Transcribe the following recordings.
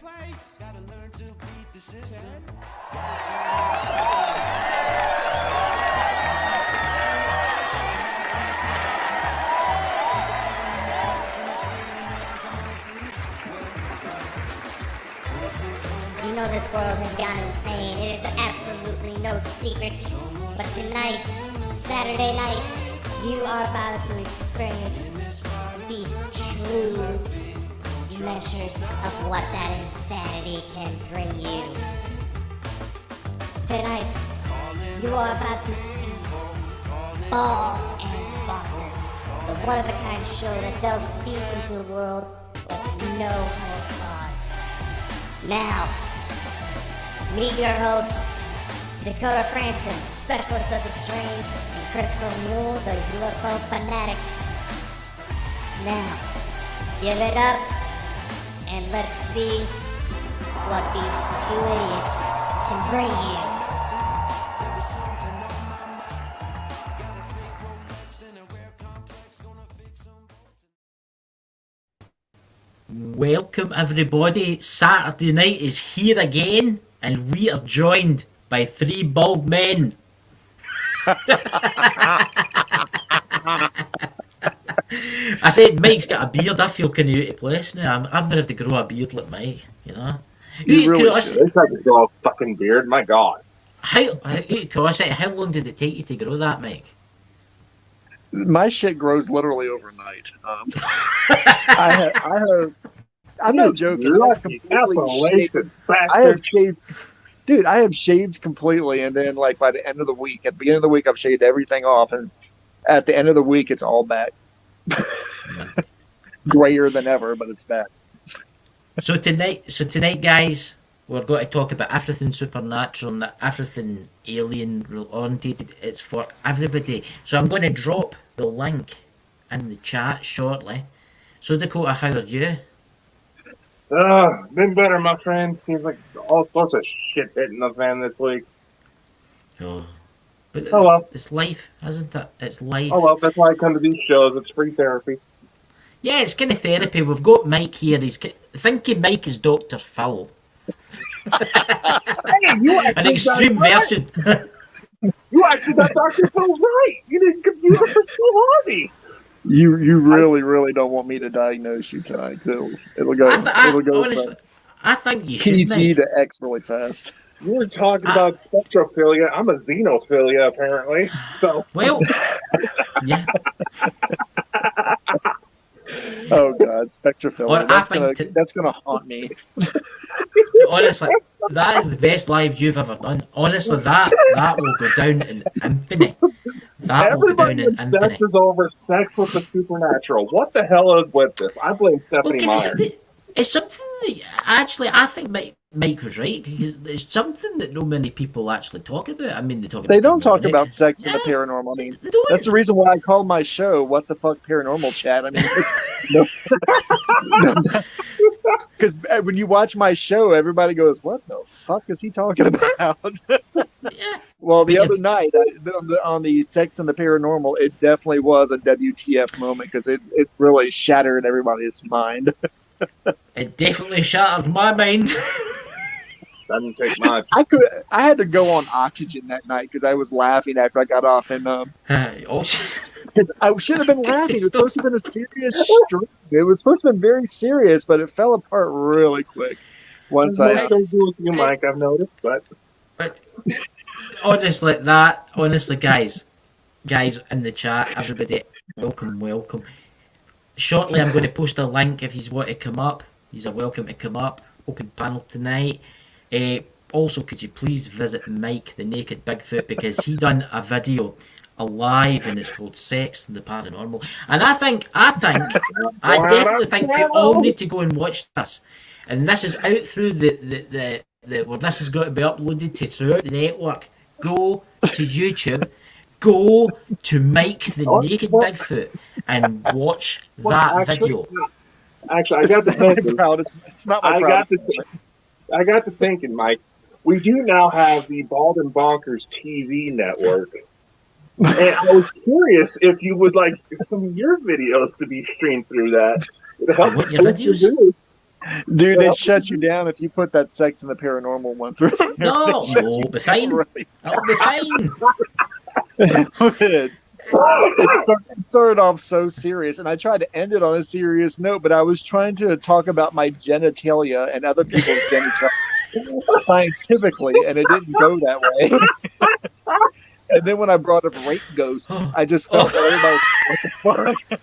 You know this world has gone insane. It is absolutely no secret. But tonight, Saturday night, you are about to experience the true measures of what that insanity can bring you. Tonight, you are about to see Bald and Bonkers, the one-of-a-kind show that delves deep into the world with no holds barred. Now, meet your hosts, Dakota Franson, specialist of the strange, and Crystal Mule, the UFO fanatic. Now, give it up, and let's see what these two idiots can bring you. Welcome everybody, Saturday night is here again and we are joined by three bald men. I said Mike's got a beard, I feel kind of out of place now. I'm going to have to grow a beard like Mike, you know. You really should. It's like to grow a fucking beard, my God. How long did it take you to grow that, Mike? My shit grows literally overnight. I'm not joking. I have shaved, dude. I have shaved completely, and then like by the end of the week, at the beginning of the week, I've shaved everything off, and at the end of the week, it's all back. Grayer than ever, but it's back. So tonight, guys, we're going to talk about everything supernatural and everything alien orientated. It's for everybody. So I'm going to drop the link in the chat shortly. So Dakota, how are you? Been better, my friend. Seems like all sorts of shit hitting the fan this week. Oh, but well. It's life, isn't it? It's life. Oh well, that's why I come to these shows. It's free therapy. Yeah, it's kind of therapy. We've got Mike here. He's thinking Mike is Dr. Phil. An extreme version. You actually got Dr. Phil right. You didn't confuse us with Phil Harvey. You really don't want me to diagnose you tonight, so it'll go. Honestly, I think you should. PG to X really fast. You were talking about spectrophilia. I'm a xenophilia, apparently. So well, yeah. Oh God, spectrophilia. That's gonna haunt me. Honestly, that is the best live you've ever done. Honestly, that will go down in infamy. Everybody obsesses over sex with the supernatural. What the hell is with this? I blame Stephanie Meyer. It's something that actually I think Mike was right, because it's something that no many people actually talk about. I mean, they don't talk about sex in the paranormal. I mean, that's the reason why I call my show "What the Fuck Paranormal Chat." I mean, because when you watch my show, everybody goes, "What the fuck is he talking about?" Yeah. Well, the other night on the sex and the paranormal, it definitely was a WTF moment because it really shattered everybody's mind. It definitely shattered my mind. Doesn't take much. I had to go on oxygen that night because I was laughing after I got off, and I should have been laughing. It was supposed to have been a serious stream. It was supposed to have been very serious, but it fell apart really quick. Once I don't do with you, Mike. I've noticed, but honestly, guys in the chat, everybody, welcome. Shortly, I'm going to post a link if you want to come up. You're welcome to come up. Open panel tonight. Also, could you please visit Mike, the Naked Bigfoot, because he done a video alive and it's called Sex and the Paranormal. And I definitely think you all need to go and watch this. And this is out through the where this is going to be uploaded to throughout the network. Go to YouTube. Go to Mike the Naked Bigfoot and watch that video. Actually, I got to thinking. It's not my proudest. I got to thinking, Mike. We do now have the Bald and Bonkers TV network, and I was curious if you would like some of your videos to be streamed through that. Dude, they shut you down if you put that Sex in the Paranormal one through. No, it'll be fine. It'll be fine. It started off so serious, and I tried to end it on a serious note, but I was trying to talk about my genitalia and other people's genitalia scientifically, and it didn't go that way. And then when I brought up rape ghosts, I just felt that everybody was like, what the fuck?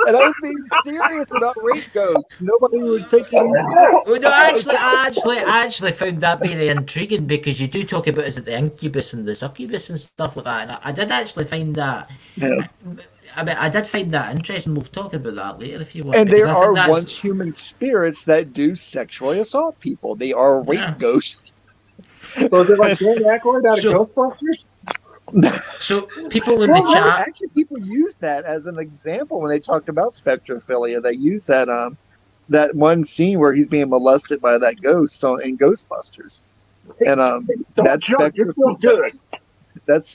And I was being serious about rape ghosts. Nobody would take it easy. Well, no, I actually found that very intriguing because you do talk about is it the incubus and the succubus and stuff like that. And I did actually find that. Yeah. I mean, I did find that interesting. We'll talk about that later if you want. And there are once human spirits that do sexually assault people. They are rape ghosts. So is it like Dan Aykroyd out of Ghostbusters? So people in the chat, actually, people use that as an example when they talked about spectrophilia. They use that that one scene where he's being molested by that ghost in Ghostbusters, and that's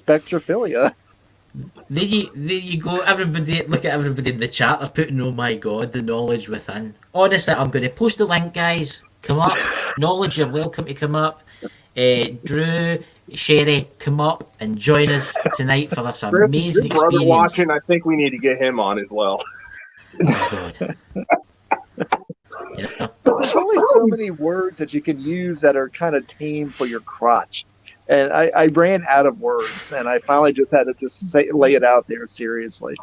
spectrophilia. There you go. Everybody, look at everybody in the chat. They're putting, "Oh my God, the knowledge within." Honestly, I'm going to post the link, guys. Come up, knowledge. You're welcome to come up. Drew, Sherry, come up and join us tonight for this amazing your brother experience. Watching, I think we need to get him on as well. Oh my God. You know? But there's only so many words that you can use that are kind of tame for your crotch. And I ran out of words, and I finally just had to lay it out there seriously.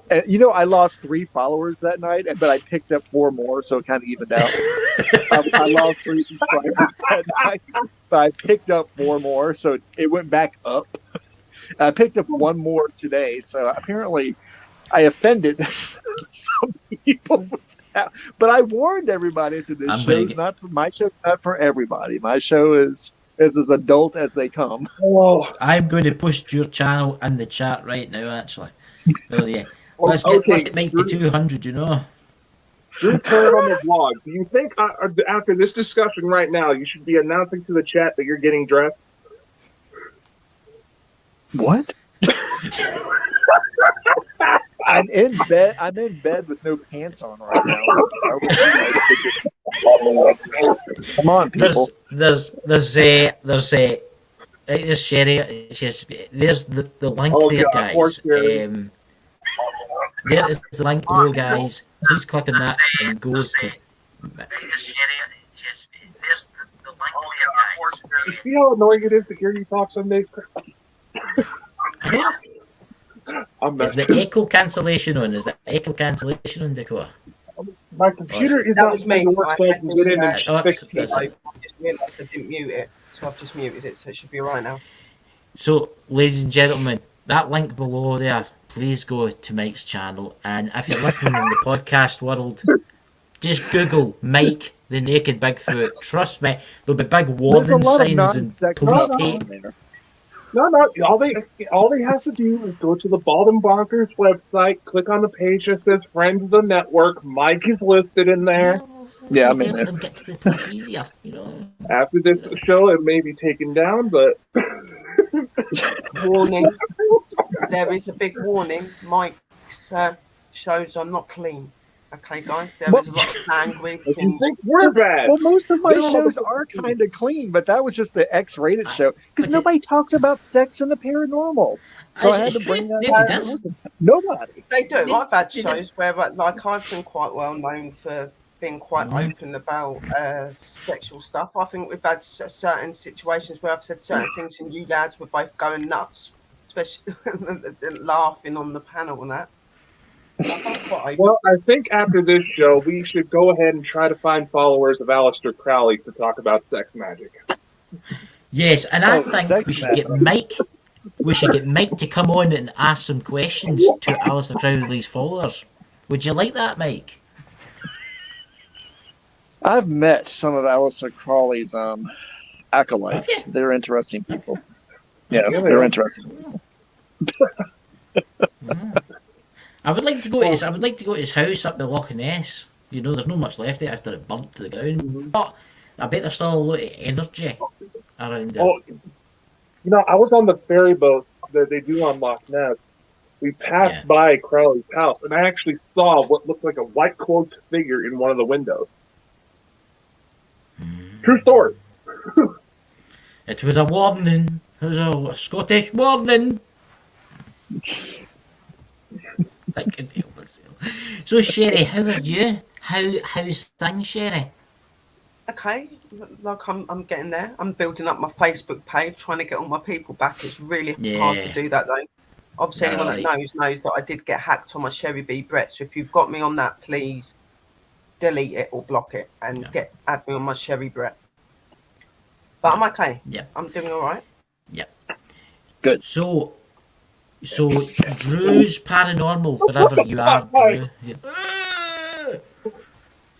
And, I lost 3 followers that night, but I picked up 4 more, so it kind of evened out. I lost 3 subscribers that night, but I picked up 4 more, so it went back up. I picked up 1 more today, so apparently I offended some people. But I warned everybody. I said, my show's not for everybody. My show is as adult as they come. Oh, I'm going to post your channel in the chat right now, actually. Yeah. Let's get Mike to 200, Your paranormal vlog. Do you think after this discussion right now, you should be announcing to the chat that you're getting dressed? What? I'm in bed with no pants on right now. Come on, people. There's Sherry. There's the link there, guys. There is the link below, guys. Please click on that and go to. There's the link there, guys. You see how annoying it is to hear you talk some days? Is the echo cancellation on? Dakota? My computer is not making work so I can get in and fix it. I didn't mute it, so I've just muted it, so it should be alright now. So, ladies and gentlemen, that link below there, please go to Mike's channel. And if you're listening in the podcast world, just Google Mike the Naked Bigfoot. Trust me, there'll be big warning signs and police tape. No. All they have to do is go to the Bald and Bonkers website, click on the page that says Friends of the Network. Mike is listed in there. Yeah, I'm in there. Get to the place easier, After this show, it may be taken down, but warning. There is a big warning. Mike's shows are not clean. Okay, guys. There is a lot of language. You think we're bad? Well, most of my shows are kind of clean, but that was just the X-rated show because nobody talks about sex in the paranormal. So I had to bring that up. Nobody. They do. I've had shows where, I've been quite well known for being quite open about sexual stuff. I think we've had certain situations where I've said certain things, and you lads were both going nuts, especially laughing on the panel and that. Well, I think after this show, we should go ahead and try to find followers of Aleister Crowley to talk about sex magic. Yes, and I think we should get Mike. We should get Mike to come on and ask some questions to Aleister Crowley's followers. Would you like that, Mike? I've met some of Aleister Crowley's acolytes. They're interesting people. Yeah, they're interesting. I would like to go to his house up the Loch Ness. There's not much left there after it burnt to the ground. But I bet there's still a lot of energy around there. Oh, I was on the ferry boat that they do on Loch Ness. We passed by Crowley's house, and I actually saw what looked like a white cloaked figure in one of the windows. True story. It was a warning. It was a Scottish warning. I can help myself. So Sherry, how are you? How's things, Sherry? Okay, like I'm getting there. I'm building up my Facebook page, trying to get all my people back. It's really hard to Yeah. do that though. Obviously, That's anyone that knows that I did get hacked on my Sherry B Brett. So if you've got me on that, please delete it or block it and add me on my Sherry Brett. But I'm okay. Yeah. I'm doing all right. Yeah. Good. So Drew's paranormal, wherever you are, Drew.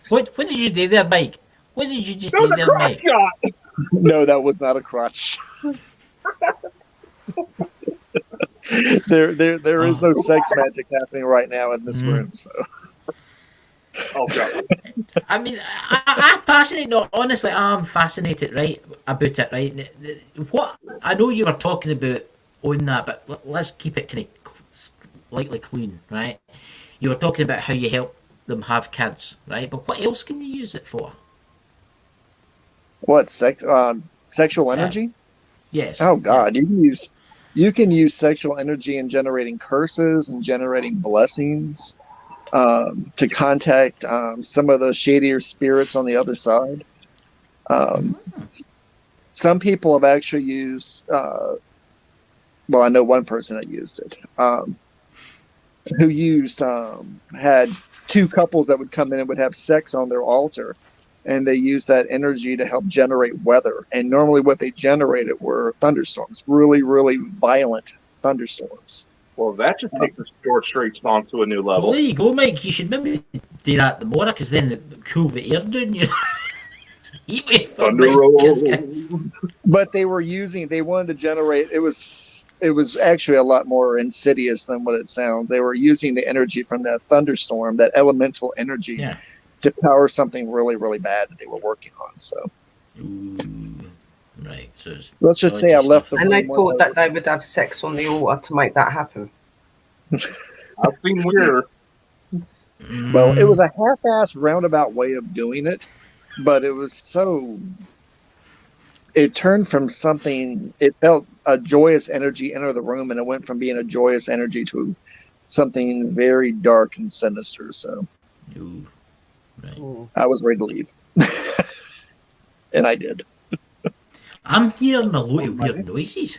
What did you do there, Mike? What did you just do The there, crotch Mike? shot. No, that was not a crotch. There is no sex magic happening right now in this room. So. Oh god. I mean, I'm fascinated. No, honestly, I'm fascinated, right, about it, right? What I know you were talking about on that, but let's keep it kind of slightly clean, right? You were talking about how you help them have kids, right? But what else can you use it for? What sexual energy? Yes. Oh God, you can use sexual energy in generating curses and generating blessings to contact some of the shadier spirits on the other side. Some people have actually used. Well, I know one person that used it. Who used had two couples that would come in and would have sex on their altar, and they used that energy to help generate weather. And normally, what they generated were thunderstorms, really, really violent thunderstorms. Well, that just takes the short straight song to a new level. Well, there you go, Mike. You should maybe do that more, because then it cool the air down. You know, heat wave for Mike. But they wanted to generate. It was actually a lot more insidious than what it sounds. They were using the energy from that thunderstorm, that elemental energy, to power something really, really bad that they were working on. So, right. So let's just say I left the room. And they thought that they would have sex on the altar to make that happen. I've seen weirder. Well, it was a half-assed roundabout way of doing it, but it was so. It turned from something. It felt a joyous energy enter the room, and it went from being a joyous energy to something very dark and sinister. So, I was ready to leave, and I did. I'm hearing a lot of weird noises.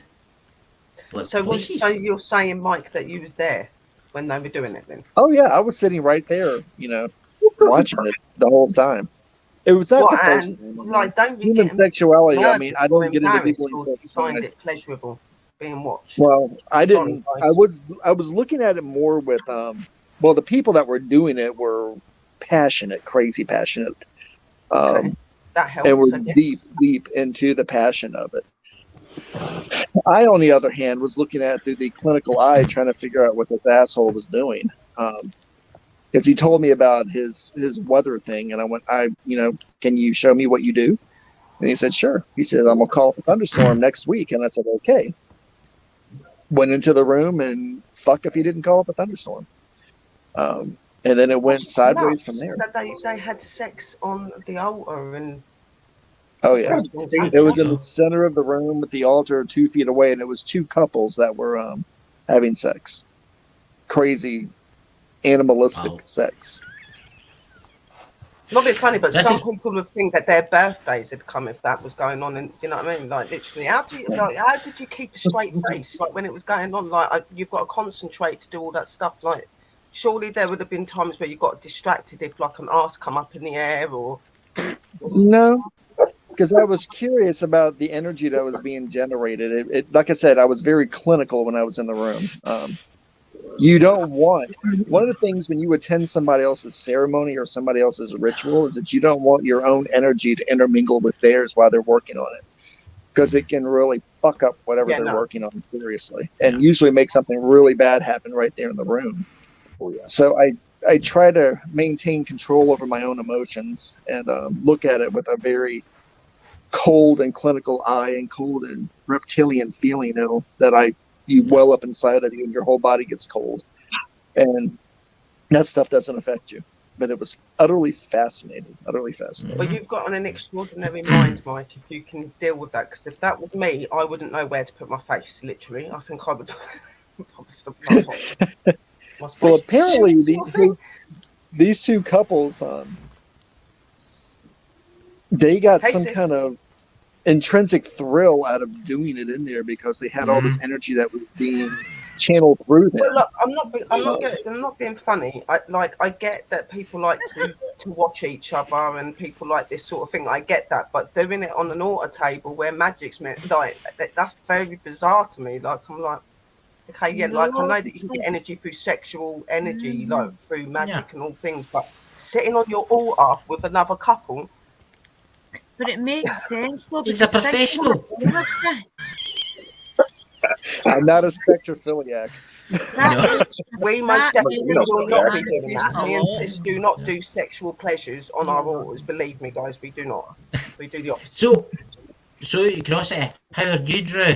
Like So voices. you're saying, Mike, that you was there when they were doing it then? Oh yeah, I was sitting right there, watching it the whole time. It was not the first time. Like, don't you Human get sexuality. I mean, I don't get into people. or do you find it pleasurable being watched? Well, I didn't. I was looking at it more with the people that were doing it were passionate, crazy passionate. That helps. And we're deep into the passion of it. I, on the other hand, was looking at it through the clinical eye, trying to figure out what this asshole was doing. Because he told me about his weather thing, and I went, can you show me what you do? And he said, sure. He said, I'm gonna call up a thunderstorm next week, and I said, okay. Went into the room, and fuck if he didn't call up a thunderstorm. And then it went sideways from there. They had sex on the altar and. Oh yeah, it was in the center of the room with the altar 2 feet away, and it was two couples that were having sex. Crazy, animalistic sex. Not a bit funny, but some people would think that their birthdays had come if that was going on, and you know what I mean? Like literally, how did you keep a straight face like when it was going on? Like you've got to concentrate to do all that stuff. Like surely there would have been times where you got distracted if like an arse come up in the air or. No. Because I was curious about the energy that was being generated. It, like I said, I was very clinical when I was in the room. You don't want one of the things when you attend somebody else's ceremony or somebody else's ritual is that you don't want your own energy to intermingle with theirs while they're working on it, because it can really fuck up whatever they're working on seriously, and usually make something really bad happen right there in the room. So I try to maintain control over my own emotions and look at it with a very cold and clinical eye and cold and reptilian feeling that you well up inside of you and your whole body gets cold, and that stuff doesn't affect you. but it was utterly fascinating. Utterly fascinating. Well, you've got an extraordinary mind, Mike, if you can deal with that. Because if that was me, I wouldn't know where to put my face, literally. I think I would probably stop Well, apparently these two couples, they got some kind of intrinsic thrill out of doing it in there because they had all this energy that was being channeled through them. Well, look, I'm not being funny. I get that people like to watch each other and people like this sort of thing. I get that, but doing it on an altar table where magic's meant, like that's very bizarre to me. Like I'm like, okay, yeah, like I know that you can get energy through sexual energy, like through magic and all things, but sitting on your altar with another couple. But it makes sense, though. He's a professional. I'm not a spectrophiliac. We most definitely will not be doing that. Me and Sis do not do sexual pleasures on our altars. Believe me, guys, we do not. We do the opposite. So Crossy, how are you, Drew?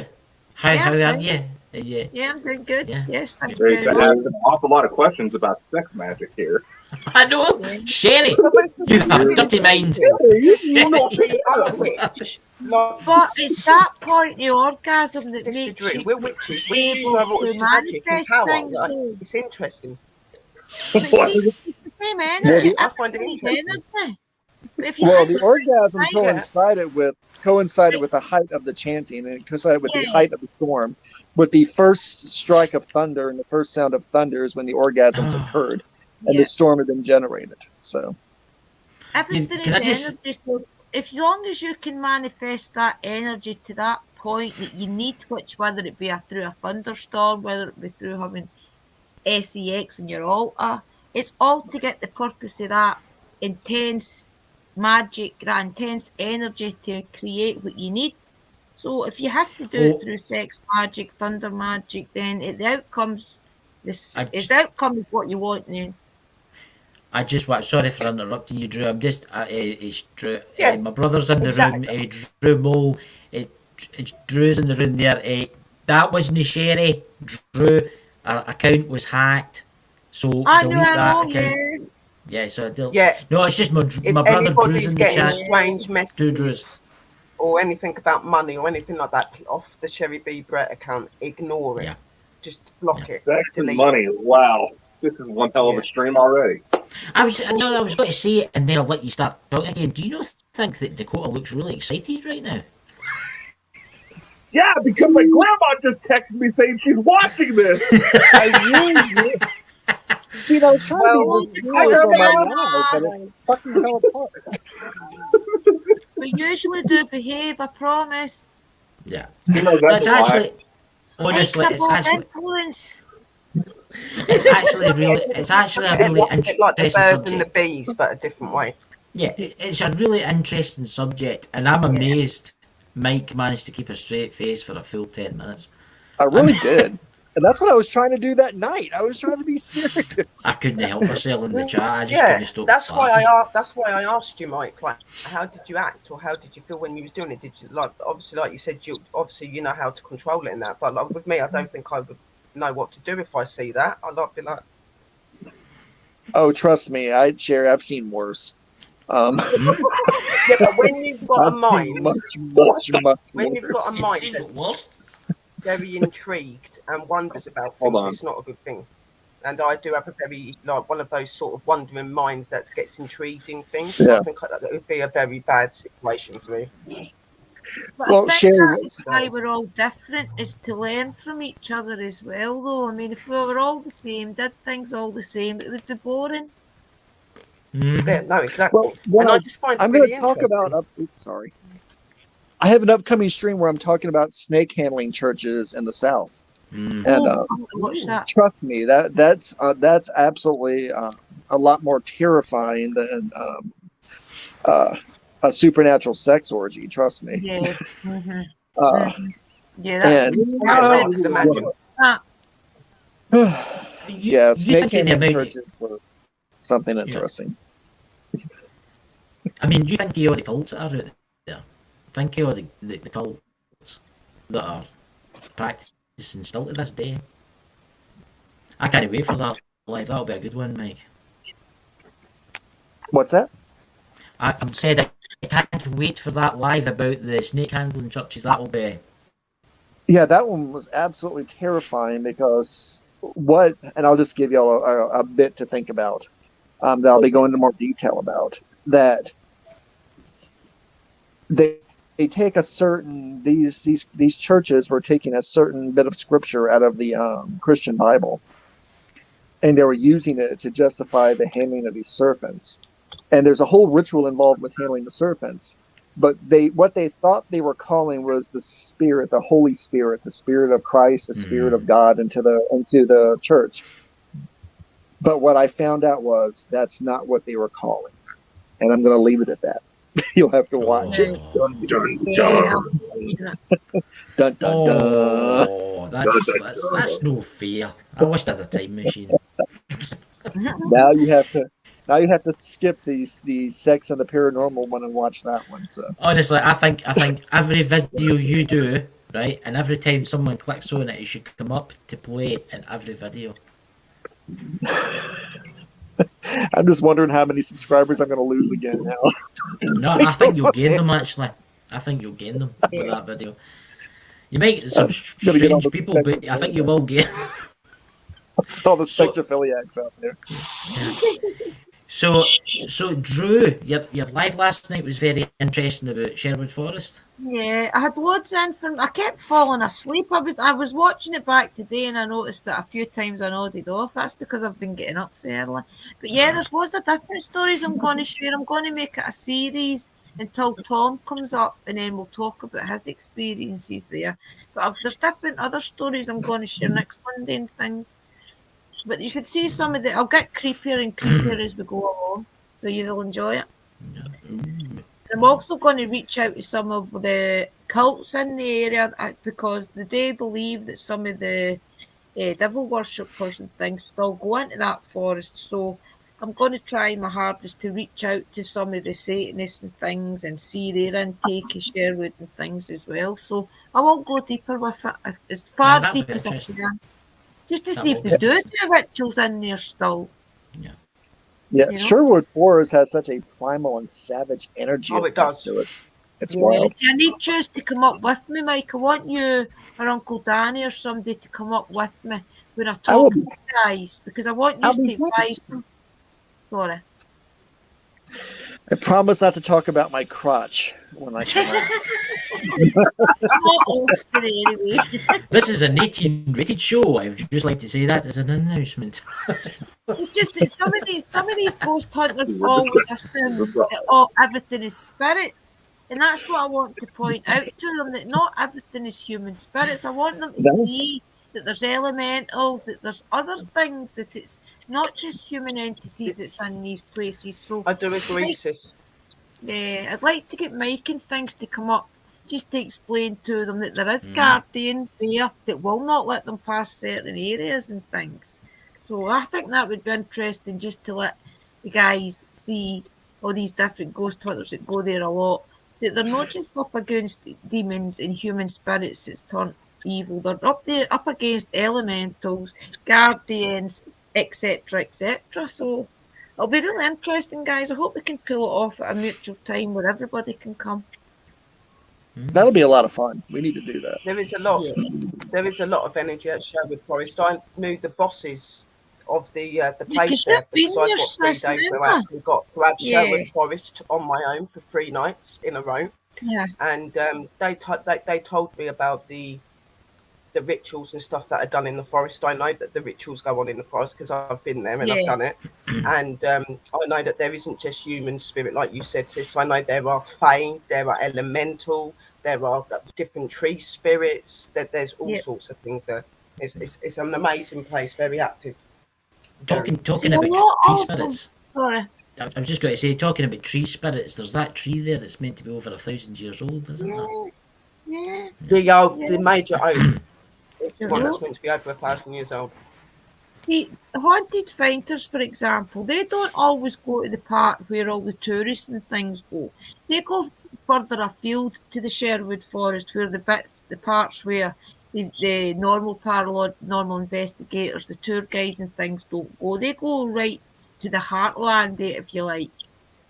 How are you? Yeah, I'm doing good. Yeah. Yes, thank There's you. an awful lot of questions about sex magic here. I know, Sherry, you have dirty mind. You're not really a witch. But it's that point, the orgasm, that Mr. makes Drew, you we're witches. We use able our altars to to magic and manifest power. things. Right? Though. It's interesting. But see, it's the same energy. I find it Everybody's interesting. energy. But if you Well, think the orgasm Yeah. coincided with the height of the chanting, and it coincided with the height of the storm. With the first strike of thunder and the first sound of thunder is when the orgasms occurred, and the storm had been generated. So everything Can I is just- energy. So if long as you can manifest that energy to that point that you need, which whether it be through a thunderstorm, whether it be through having sex on your altar, it's all to get the purpose of that intense magic, that intense energy to create what you need. So if you have to do it through sex magic, thunder magic, then the outcomes, its outcome is what you want. Then I just want, sorry for interrupting you, Drew. I'm just, it's Drew. Yeah, My brother's in the exactly. room. Drew Mole. Drew's in the room there. That wasn't Sherry. Drew, our account was hacked. So I delete know, that account. yeah. Yeah, so I delete. Yeah. No, it's just my If brother Drew's anybody's in the getting chat. strange Drew messages Drew's. or anything about money or anything like that off the Sherry B. Brett account, ignore it. Yeah. Just block it. Sex and Delete money. Wow. This is one hell of a stream already. I was going to say it, and then I'll let you start talking again. Do you not think that Dakota looks really excited right now? Yeah, because my grandma just texted me saying she's watching this. I really did. See, I was trying to be serious on my live, but it fucking fell apart. We usually do behave, I promise. Yeah. You know, that's It's a lie. actually, honestly, Influence. it's actually a really it like the interesting birds and the subject. bees, but a different way. Yeah, it's a really interesting subject, and I'm amazed Mike managed to keep a straight face for a full 10 minutes. I really did. And that's what I was trying to do that night. I was trying to be serious. I couldn't help myself in the chat. I just Yeah, couldn't stop that's why laughing. that's why I asked you, Mike. Like, how did you act, or how did you feel when you was doing it? Did you obviously, like you said, you know how to control it in that. But like with me, I don't think I would know what to do if I see that. I'd be like, Oh, trust me, Sherry, I've seen worse. yeah, but when you've got a mind, when you've got a mind that's very intrigued and wonders about Hold things, on. it's not a good thing. And I do have a very one of those sort of wondering minds that gets intrigued in things. Yeah. I think that would be a very bad situation for me. But Well, I think Sherry- that is why we're all different, is to learn from each other as well, though. I mean, if we were all the same, did things all the same, it would be boring. Yeah, no, exactly. Well, and I just find I'm it really going to talk interesting. about. Sorry, I have an upcoming stream where I'm talking about snake handling churches in the South, and I'm gonna watch that. trust me, that's absolutely a lot more terrifying than a supernatural sex orgy. Trust me. Yeah. Mm-hmm. Yeah, that's and- I could imagine. Yeah, you snake think of the handling amount- churches were something interesting. I mean, you think of all the cults that are out there. Think of all the cults that are practicing still to this day. I can't wait for that live. That'll be a good one, Mike. What's that? I'm saying I can't wait for that live about the snake handling churches. That'll be. Yeah, that one was absolutely terrifying because and I'll just give y'all a bit to think about. That I'll be going into more detail about. That they take a certain these churches were taking a certain bit of scripture out of the Christian Bible, and they were using it to justify the handling of these serpents. And there's a whole ritual involved with handling the serpents. But what they thought they were calling was the Spirit, the Holy Spirit, the Spirit of Christ, the Spirit of God into the church. But what I found out was that's not what they were calling, and I'm going to leave it at that. You'll have to watch it. Dun, dun, Yeah. dun. Dun, dun, dun. Oh, that's no fair. I wish there's a time machine. Now you have to skip the sex and the paranormal one and watch that one. So Honestly, I think every video you do, right, and every time someone clicks on it, it should come up to play in every video. I'm just wondering how many subscribers I'm going to lose again now. No, I think you'll gain them actually. I think you'll gain them with that video. You might get some Gonna get all strange the people, but I think you will gain. All the So- spectrophiliacs out there. So Drew, your live last night was very interesting about Sherwood Forest. Yeah, I had loads in from. I kept falling asleep. I was watching it back today, and I noticed that a few times I nodded off. That's because I've been getting up so early. But yeah, there's loads of different stories I'm going to share. I'm going to make it a series until Tom comes up, and then we'll talk about his experiences there. But there's different other stories I'm going to share next Monday and things. But you should see some of the. I'll get creepier and creepier as we go along, so you'll enjoy it. I'm also going to reach out to some of the cults in the area because they believe that some of the devil worshippers and things still go into that forest. So I'm going to try my hardest to reach out to some of the Satanists and things and see their intake of Sherwood and things as well. So I won't go deeper with it, as far that'd be deep as I interesting. can. Just to That see if will they be do interesting. rituals in there still. Yeah, You know? Sherwood Forest has such a primal and savage energy. Oh, it does. to it. It's Yeah, wild. see, I need you to come up with me, Mike. I want you or Uncle Danny or somebody to come up with me when I I will talk to be- you guys because I want you I'll to be advise them. Sorry. I promise not to talk about my crotch when I come out. Not often anyway. This is an 18 rated show. I would just like to say that as an announcement. It's just that some of these ghost hunters always assume that everything is spirits. And that's what I want to point out to them, that not everything is human spirits. I want them to No. see that there's elementals, that there's other things, that it's not just human entities that's in these places. So I do agree, Mike, sis. I'd like to get Mike and things to come up just to explain to them that there is guardians there that will not let them pass certain areas and things. So I think that would be interesting just to let the guys see all these different ghost hunters that go there a lot, that they're not just up against demons and human spirits that's turned evil. They're up against elementals, guardians, etc., etc. So it'll be really interesting, guys. I hope we can pull it off at a mutual time where everybody can come. That'll be a lot of fun. We need to do that. There is a lot. There is a lot of energy at Sherwood Forest. I knew the bosses of the place Because there you've been because I there got 3 since, days where I remember? actually got to have Yeah. Sherwood Forest on my own for 3 nights in a row. Yeah. And they told me about the rituals and stuff that are done in the forest. I know that the rituals go on in the forest because I've been there and I've Yeah. done it. And I know that there isn't just human spirit, like you said, sis. I know there are fae, there are elemental, there are different tree spirits. There's all Yeah. sorts of things there. It's an amazing place, very active. talking See, a about lot tree of them- spirits. Sorry. I've just got to say, talking about tree spirits, there's that tree there that's meant to be over 1,000 years old, isn't there? Yeah. The major oak, Yeah. one that's meant to be over 1,000 years old. See, haunted finders, for example, they don't always go to the part where all the tourists and things go. They go further afield to the Sherwood Forest, where the parts where the normal paranormal investigators, the tour guides and things don't go. They go right to the heartland, if you like.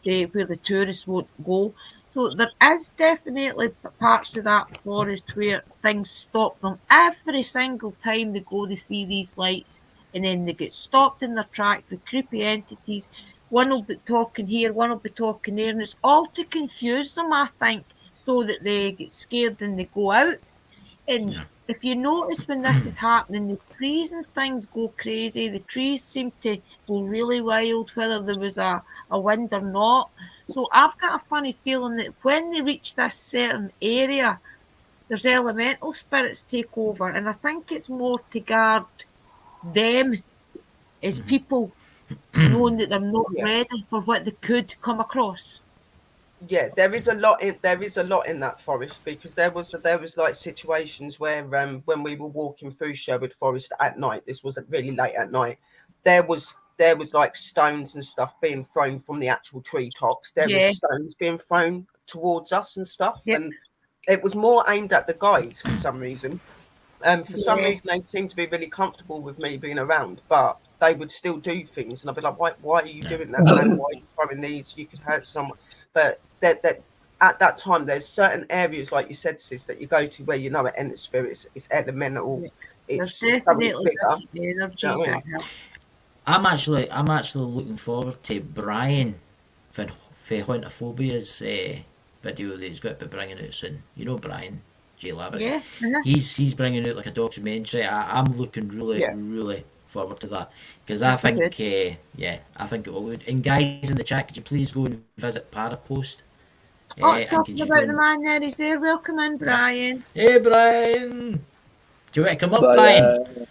where the tourists won't go. So there is definitely parts of that forest where things stop them every single time they go to see these lights, and then they get stopped in their tracks with creepy entities. One will be talking here, one will be talking there, and it's all to confuse them, I think, so that they get scared and they go out. And if you notice when this is happening, the trees and things go crazy. The trees seem to go really wild, whether there was a wind or not. So I've got a funny feeling that when they reach this certain area, there's elemental spirits take over. And I think it's more to guard them as people, knowing that they're not ready for what they could come across. Yeah, there is a lot in that forest, because there was like situations where when we were walking through Sherwood Forest at night, this was really late at night, there was like stones and stuff being thrown from the actual treetops. There was stones being thrown towards us and stuff, and it was more aimed at the guides for some reason. For some reason, they seemed to be really comfortable with me being around, but they would still do things, and I'd be like, why are you doing that, man? Why are you throwing these? You could hurt someone. But that at that time, there's certain areas, like you said, sis, that you go to where you know it enters spirits, it's elemental. It's definitely bigger. I'm actually looking forward to Brian for Hauntophobia's video that he's got to be bringing out soon. You know Brian J. Lavery. Yeah. He's bringing out like a documentary. I'm looking really forward to that, because I think I think it will. And guys in the chat, could you please go and visit Parapost? Talking about the man there, he's there. Welcome in, Brian. Hey, Brian. Do you want to come up, Brian?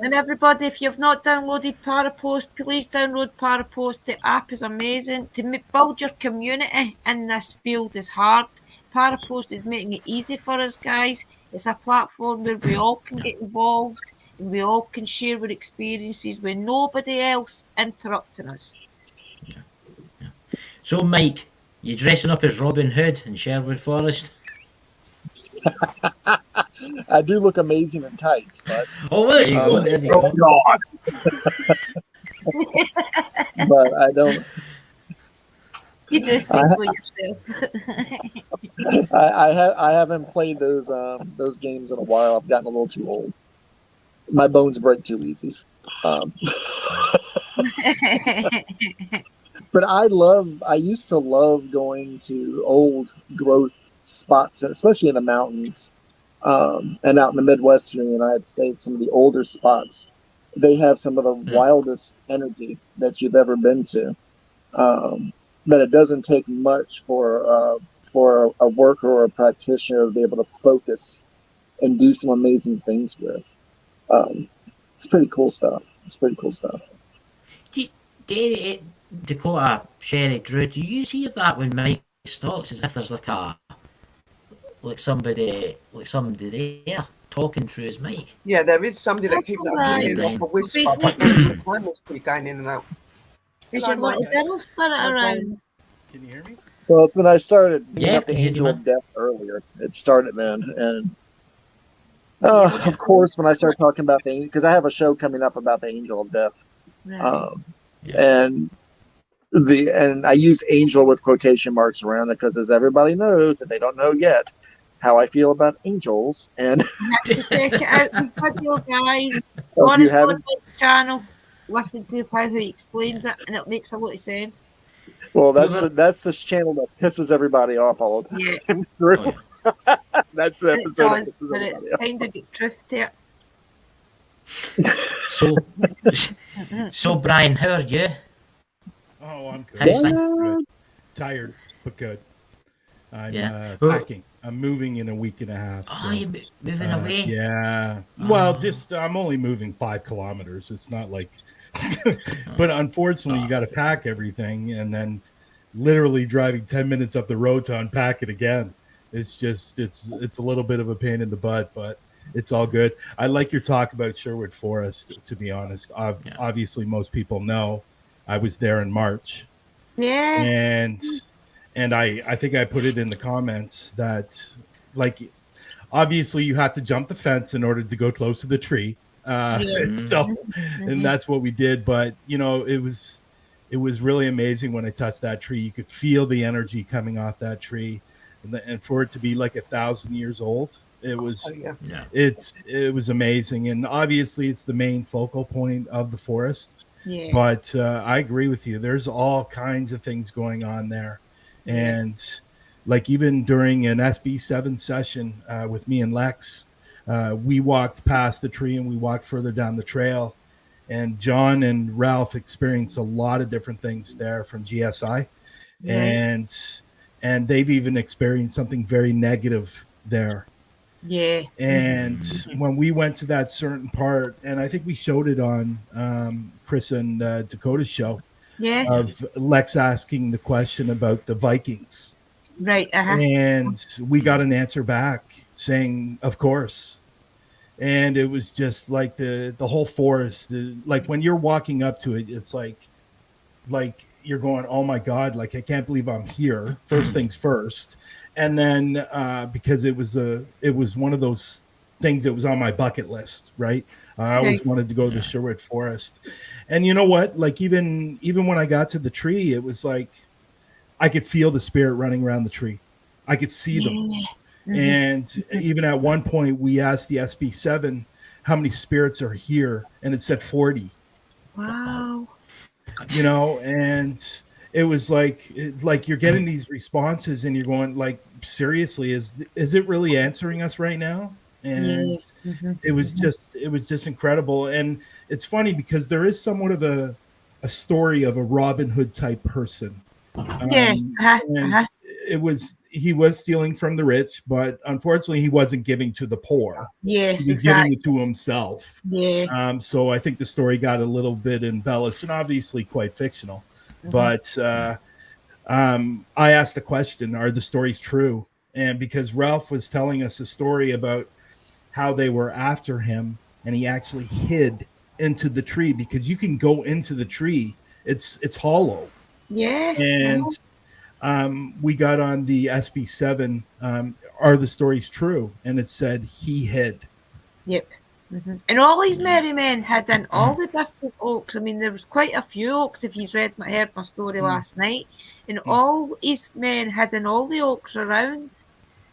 And everybody, if you've not downloaded Parapost, please download Parapost. The app is amazing. To build your community in this field is hard. Parapost is making it easy for us, guys. It's a platform where we all can get involved, and we all can share our experiences with nobody else interrupting us. So, Mike, you dressing up as Robin Hood in Sherwood Forest? I do look amazing in tights, but there you go. There you go. God. But I don't. You do say so yourself. I haven't played those games in a while. I've gotten a little too old. My bones break too easy. But I used to love going to old growth spots, especially in the mountains, and out in the Midwestern United States. Some of the older spots, they have some of the wildest energy that you've ever been to. That it doesn't take much for a worker or a practitioner to be able to focus and do some amazing things with. It's pretty cool stuff. Dakota, Sherry, Drew, do you see that when Mike talks as if there's like somebody there talking through his mic? Yeah, there is somebody that keeps like a whisper, but the camera's pretty going in and out. Is your little devil spirit around? Can you hear me? Well, it's when I started up the I hear Angel you, of Death earlier. It started then, and of course, when I started talking about because I have a show coming up about the Angel of Death, and I use angel with quotation marks around it because, as everybody knows, if they don't know yet, how I feel about angels. And you have to check it out in video, guys. Go on his channel, listen to how he explains it, and it makes a lot of sense. Well, that's this channel that pisses everybody off all the time. Yeah. That's the episode. It does, but it's kind of get truth to it. So Brian, how are you? Oh, I'm good. How's things? Good. Tired, but good. I'm packing. I'm moving in a week and a half. Oh, you're moving away? Yeah. Well, I'm only moving 5 kilometers. It's not like... But unfortunately, you got to pack everything, and then literally driving 10 minutes up the road to unpack it again. It's just, it's a little bit of a pain in the butt, but it's all good. I like your talk about Sherwood Forest, to be honest. Obviously, most people know I was there in March. Yeah. And I think I put it in the comments that, like, obviously you have to jump the fence in order to go close to the tree. So, and that's what we did. But, it was it was really amazing when I touched that tree. You could feel the energy coming off that tree, and for it to be like 1,000 years old, it was Oh, yeah. Yeah. it was amazing. And obviously, it's the main focal point of the forest. Yeah. But I agree with you. There's all kinds of things going on there, and like even during an SB7 session with me and Lex, we walked past the tree and we walked further down the trail. And John and Ralph experienced a lot of different things there from GSI, and they've even experienced something very negative there. Yeah. And when we went to that certain part, and I think we showed it on Chris and Dakota's show, Yeah. of Lex asking the question about the Vikings, Right. and we got an answer back saying, "Of course." And it was just like the whole forest, like when you're walking up to it, it's like you're going, oh my God, like I can't believe I'm here. First things first. And then because it was one of those things that was on my bucket list, right? I always wanted to go to the Sherwood Forest. And you know what? Like even when I got to the tree, it was like I could feel the spirit running around the tree. I could see them. And even at one point, we asked the SB7 how many spirits are here, and it said 40. Wow. You know, and it was like you're getting these responses, and you're going, like, seriously, is it really answering us right now? And it was just incredible. And it's funny because there is somewhat of a story of a Robin Hood type person. And he was stealing from the rich, but unfortunately he wasn't giving to the poor. Yes, he was giving it to himself. Yeah. So I think the story got a little bit embellished and obviously quite fictional. But I asked the question, are the stories true? And because Ralph was telling us a story about how they were after him, and he actually hid into the tree, because you can go into the tree. It's hollow. Yeah. And we got on the SB7, are the stories true? And it said he hid. Yep. And all these merry men had in all the different oaks. I mean, there was quite a few oaks, if he's heard my story last night. And all his men had in all the oaks around.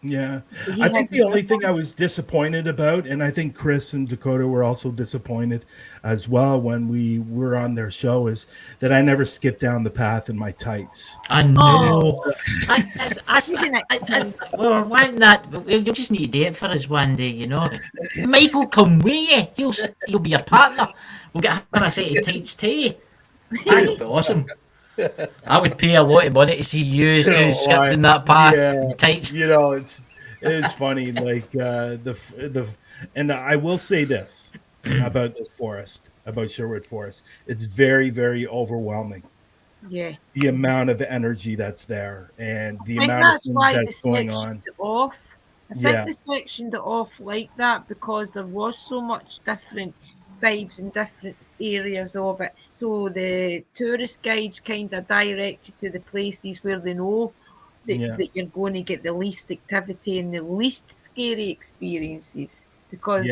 Yeah. I think the only thing I was disappointed about, and I think Chris and Dakota were also disappointed as well when we were on their show, is that I never skipped down the path in my tights. I know. We're wanting that. You just need to do it for us one day, you know. Michael, come with you. He'll be your partner. We'll get him a set of tights too. That'd be awesome. I would pay a lot of money to see you two skipped in that path. Tights. You know, it's funny. Like and I will say this about this forest, about Sherwood Forest. It's very, very overwhelming. Yeah. The amount of energy that's there, and the amount of things that's going on. I think they sectioned it off like that because there was so much different vibes in different areas of it. So the tourist guides kind of directed to the places where they know that you're going to get the least activity and the least scary experiences. Because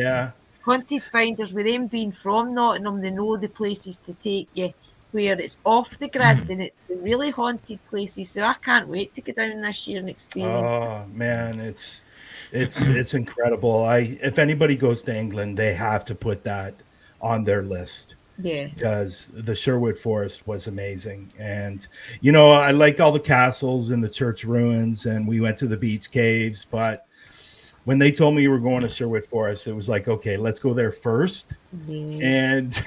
haunted finders, with them being from Nottingham, they know the places to take you where it's off the grid and it's the really haunted places. So I can't wait to get down this year and experience. Oh man, it's incredible. If anybody goes to England, they have to put that on their list. Yeah. Because the Sherwood Forest was amazing. And, you know, I like all the castles and the church ruins, and we went to the beach caves. But when they told me we were going to Sherwood Forest, it was like, okay, let's go there first. Yeah. And,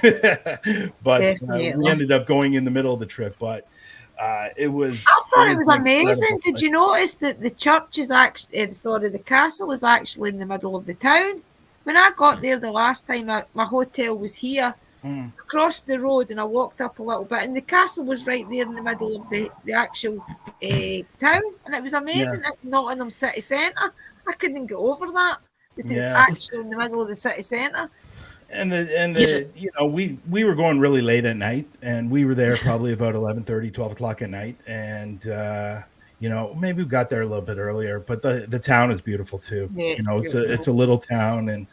but we ended up going in the middle of the trip. But it was. I thought it was amazing. Did you notice that the church is actually, the castle is actually in the middle of the town? When I got there the last time, my hotel was here. Across the road, and I walked up a little bit, and the castle was right there in the middle of the actual town, and it was amazing. Nottingham city centre, I couldn't get over that it was actually in the middle of the city centre. And you know, we were going really late at night, and we were there probably about 11:30, 12 o'clock at night, and you know, maybe we got there a little bit earlier, but the town is beautiful too. Yeah, you know, it's a little town,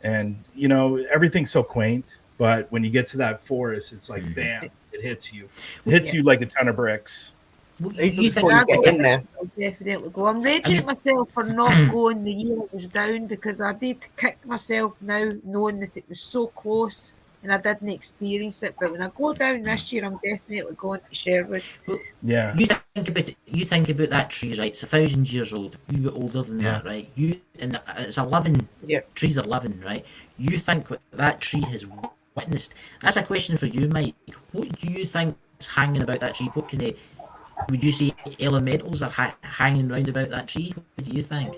and you know, everything's so quaint. But when you get to that forest, it's like, bam, it hits you. It hits you like a ton of bricks. You think before you get in there. I'll definitely go. I'm raging at myself for not going the year it was down, because I did kick myself now knowing that it was so close and I didn't experience it. But when I go down this year, I'm definitely going to Sherwood. Yeah. You think about that tree, right? It's 1,000 years old, a wee bit older than that, right? And it's 11. Yeah. Tree's 11, right? You think what that tree has witnessed? That's a question for you, Mike. What do you think is hanging about that tree? What can it? Would you say elementals are hanging round about that tree? What do you think?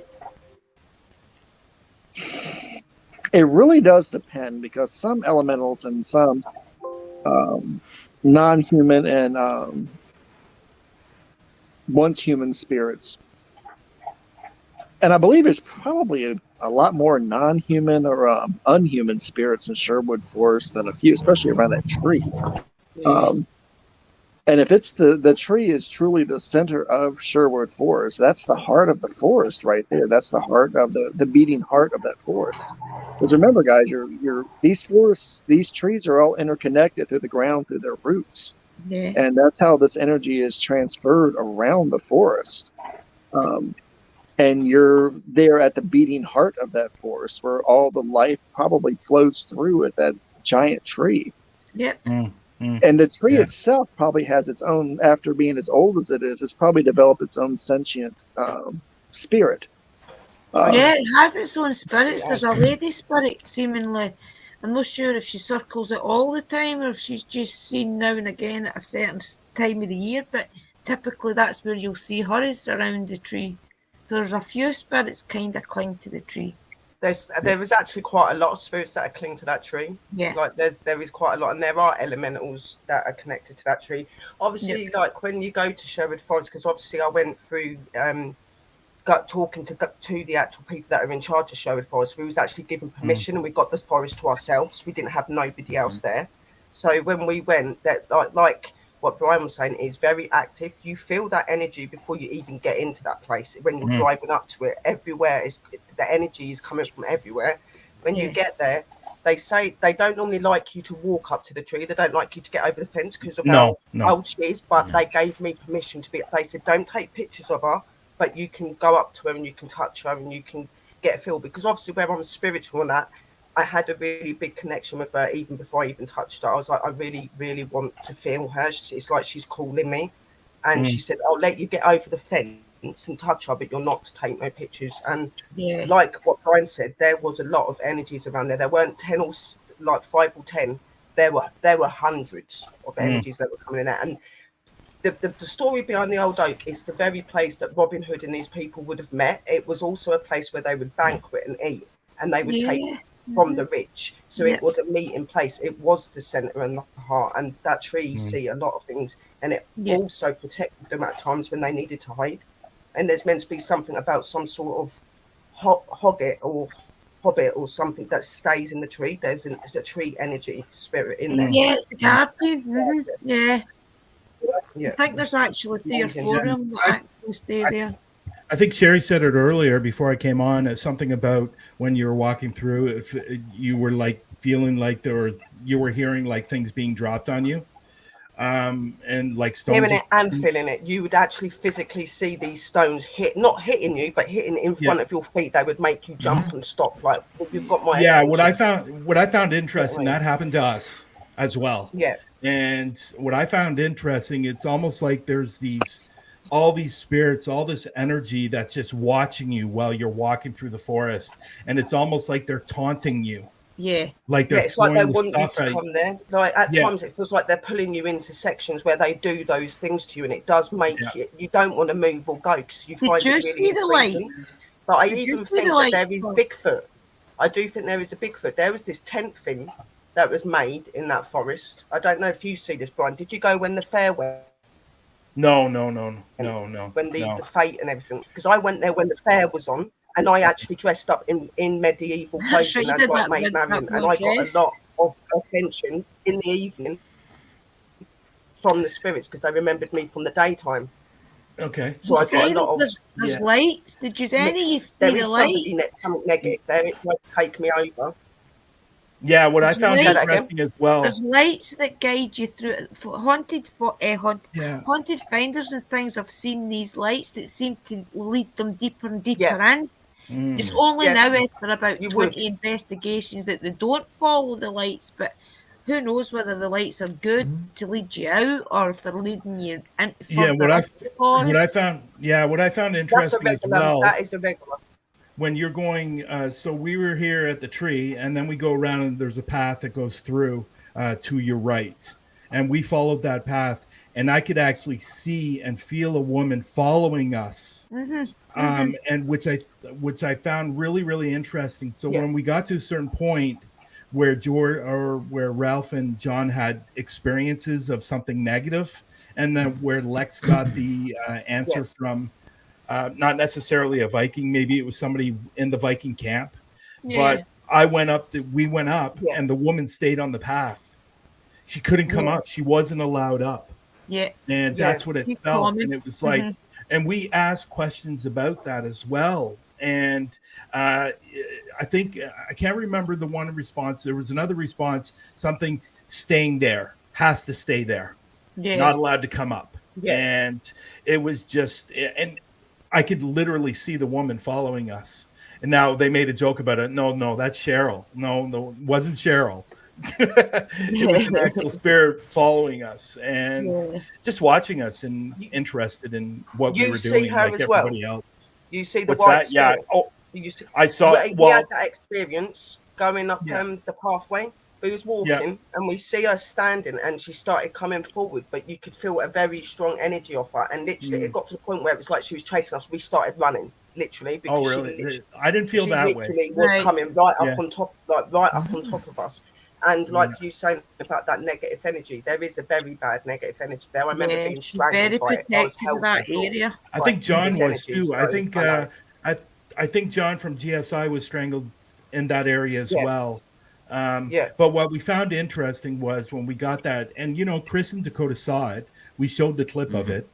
It really does depend, because some elementals and some non-human and once human spirits, and I believe there's probably a lot more non-human or unhuman spirits in Sherwood Forest than a few, especially around that tree. And if it's the tree is truly the center of Sherwood Forest, that's the heart of the forest right there. That's the heart of the beating heart of that forest. Because remember, guys, these trees are all interconnected to the ground through their roots. Yeah. And that's how this energy is transferred around the forest. And you're there at the beating heart of that forest, where all the life probably flows through at that giant tree. Yep. And the tree itself probably has its own, after being as old as it is, it's probably developed its own sentient spirit. It has its own spirits. There's a lady spirit, seemingly. I'm not sure if she circles it all the time or if she's just seen now and again at a certain time of the year, but typically that's where you'll see her, is around the tree. So there's a few spirits kind of cling to the tree. There is actually quite a lot of spirits that are cling to that tree. Yeah. Like there is quite a lot, and there are elementals that are connected to that tree. Obviously, like when you go to Sherwood Forest, because obviously I went through talking to the actual people that are in charge of Sherwood Forest. We was actually given permission, and we got the forest to ourselves. We didn't have nobody else there. So when we went, that like what Brian was saying, is very active. You feel that energy before you even get into that place. When you're driving up to it, everywhere the energy is coming from everywhere. When you get there, they say they don't normally like you to walk up to the tree. They don't like you to get over the fence because of how old she is. But they gave me permission to be. They said don't take pictures of her, but you can go up to her and you can touch her and you can get a feel. Because obviously, where I'm spiritual and that, I had a really big connection with her even before I even touched her. I was like, I really, really want to feel her. It's like she's calling me. And she said, I'll let you get over the fence and touch her, but you're not to take no pictures. And like what Brian said, there was a lot of energies around there. There weren't 10 or like 5 or 10. There were hundreds of energies that were coming in there. And the story behind the Old Oak is the very place that Robin Hood and these people would have met. It was also a place where they would banquet and eat, and they would take from the rich. So it was a meeting place. It was the center and the heart, and that tree see a lot of things, and it also protected them at times when they needed to hide. And there's meant to be something about some sort of hobbit or something that stays in the tree. There's a tree energy spirit in there. Yeah, it's the guardian. Yeah. I think there's actually 3 or 4 of them that actually stay there. I think Sherry said it earlier before I came on, something about when you were walking through, if you were like feeling like you were hearing like things being dropped on you, and like stones. Hearing it and feeling it, you would actually physically see these stones not hitting you, but hitting in front of your feet. They would make you jump and stop. Like, well, you've got my attention. What I found interesting, that happened to us as well. Yeah. And what I found interesting, it's almost like there's all these spirits, all this energy that's just watching you while you're walking through the forest, and it's almost like they're taunting you. Yeah, like they're it's like they want you to come there. Like at times, it feels like they're pulling you into sections where they do those things to you, and it does make you don't want to move or go because you find Did you it really see the lights? But I even think that there is Bigfoot. I do think there is a Bigfoot. There was this tent thing that was made in that forest. I don't know if you see this, Brian. Did you go when the fair went? No. When the fete and everything, because I went there when the fair was on, and I actually dressed up in medieval clothing as like Maid Marian, and I got a lot of attention in the evening from the spirits because they remembered me from the daytime. Okay. So I got a lot of. There's lights. Did you see any? There is somebody next, something negative there. It might take me over. Yeah, what I There's found light- interesting as well. There's lights that guide you through it. Haunted Yeah. haunted finders and things. I've seen these lights that seem to lead them deeper and deeper Yeah. in. It's only Yeah. now after about You 20 would. investigations that they don't follow the lights, but who knows whether the lights are good to lead you out or if they're leading you in Yeah, further into the forest. what I found That's a interesting as regular. well. That is a regular. When you're going, so we were here at the tree, and then we go around, and there's a path that goes through to your right, and we followed that path, and I could actually see and feel a woman following us, and which I found really, really interesting. So Yeah. when we got to a certain point where where Ralph and John had experiences of something negative, and then where Lex got the answer Yes. from. Not necessarily a Viking. Maybe it was somebody in the Viking camp. Yeah. But we went up, Yeah. and the woman stayed on the path. She couldn't come up. She wasn't allowed up. Yeah. And Yeah. that's what it Keep felt. coming. And it was like, and we asked questions about that as well. And I think, I can't remember the one response. There was another response, something staying there, has to stay there, Yeah. not allowed to come up. Yeah. And it was just, and I could literally see the woman following us. And now they made a joke about it. No, that's Cheryl. No, it wasn't Cheryl. It was an actual spirit following us and just watching us and interested in what we You were see doing her like as well? everybody else. You see the What's white that? Yeah. spirit. Oh, You see, I saw. we had that experience going up Yeah. the pathway. We was walking and we see her standing and she started coming forward, but you could feel a very strong energy off her. And literally, it got to the point where it was like she was chasing us. We started running, literally. Because Oh, really? I didn't feel she that way. literally was Right. coming right up Yeah. on top, right up on top of us. And like you saying about that negative energy, there is a very bad negative energy there. I remember being she's strangled very by it. I was protective held of that to the floor. area. I Like, think John this was energy, too. so I think know. I think John from GSI was strangled in that area as Yeah. well. Yeah. But what we found interesting was when we got that, and Chris and Dakota saw it. We showed the clip of it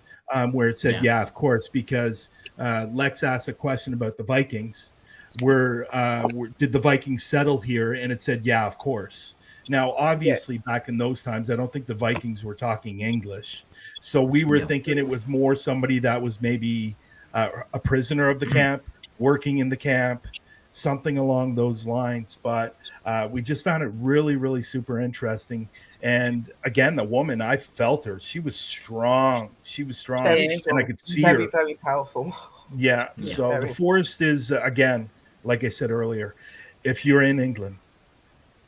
where it said, "Yeah, of course," because Lex asked a question about the Vikings. Did the Vikings settle here? And it said, "Yeah, of course." Now, obviously, back in those times, I don't think the Vikings were talking English, so we were thinking it was more somebody that was maybe a prisoner of the camp, working in the camp, something along those lines. But we just found it really, really super interesting. And again, the woman, I felt her. She was strong. Very and strong. I could see very, her. very powerful. Yeah. So Very. the forest is, again, like I said earlier, if you're in England,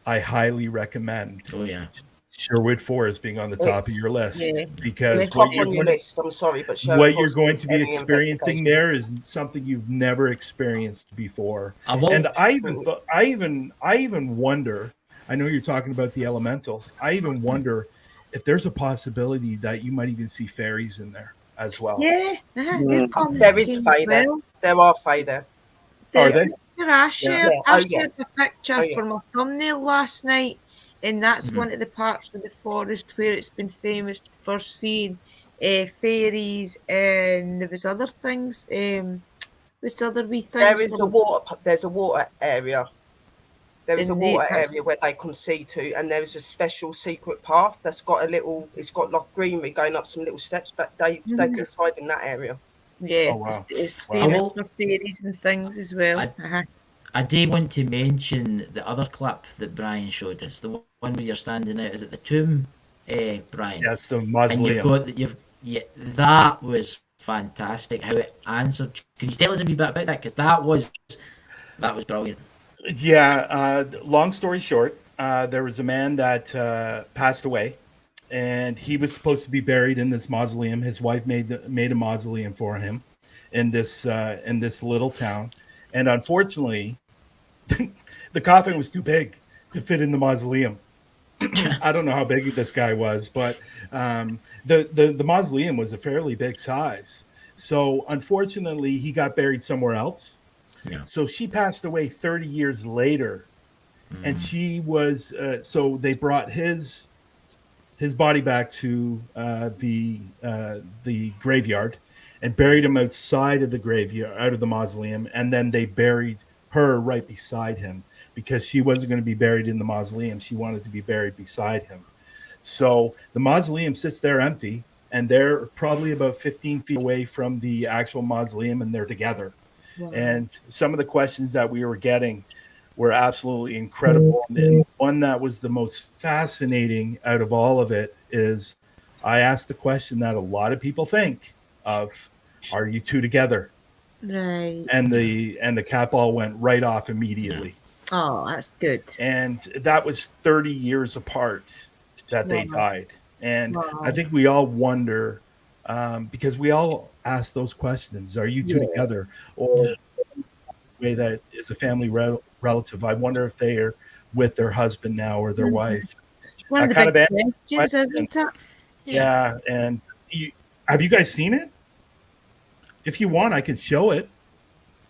I highly recommend Oh yeah. Sherwood Forest being on the top of your list because It's top on your list. I'm sorry, but what you're going to be experiencing there is something you've never experienced before. And I even wonder. I know you're talking about the elementals. I even wonder if there's a possibility that you might even see fairies in there as well. Yeah. There is fae there. There are fae there. Are they? I shared Oh, a picture for my thumbnail last night, and that's Mm-hmm. one of the parts of the forest where it's been famous for seeing fairies, and there was other things. What's the other wee things? There is a water. There's a water area. There is a water that's- area where they can see to, and there is a special secret path that's got a little. It's got like greenery going up some little steps that they can hide in that area. Yeah, Oh, wow. it's Wow. famous for fairies and things as well. I do want to mention the other clip that Brian showed us, the one where you're standing out. Is it the tomb, Brian? Yes, the mausoleum. And that was fantastic. How it answered. Can you tell us a wee bit about that? Because that was brilliant. Yeah. Long story short, there was a man that passed away, and he was supposed to be buried in this mausoleum. His wife made a mausoleum for him in this little town, and unfortunately, the coffin was too big to fit in the mausoleum. I don't know how big this guy was, but the mausoleum was a fairly big size. So unfortunately, he got buried somewhere else. Yeah. So she passed away 30 years later, and she was. So they brought his body back to the graveyard, and buried him outside of the graveyard, out of the mausoleum, and then they buried her right beside him because she wasn't going to be buried in the mausoleum. She wanted to be buried beside him. So the mausoleum sits there empty, and they're probably about 15 feet away from the actual mausoleum, and they're together. Wow. And some of the questions that we were getting were absolutely incredible. And one that was the most fascinating out of all of it is I asked the question that a lot of people think of, are you two together? Right. And the cat ball went right off immediately. Oh, that's good. And that was 30 years apart that they Wow. died. And Wow. I think we all wonder, because we all ask those questions, are you two together? Or way that is a family relative, I wonder if they are with their husband now or their wife. It's one of the kind of big answers the questions, question. isn't it? Yeah. And have you guys seen it? If you want, I can show it.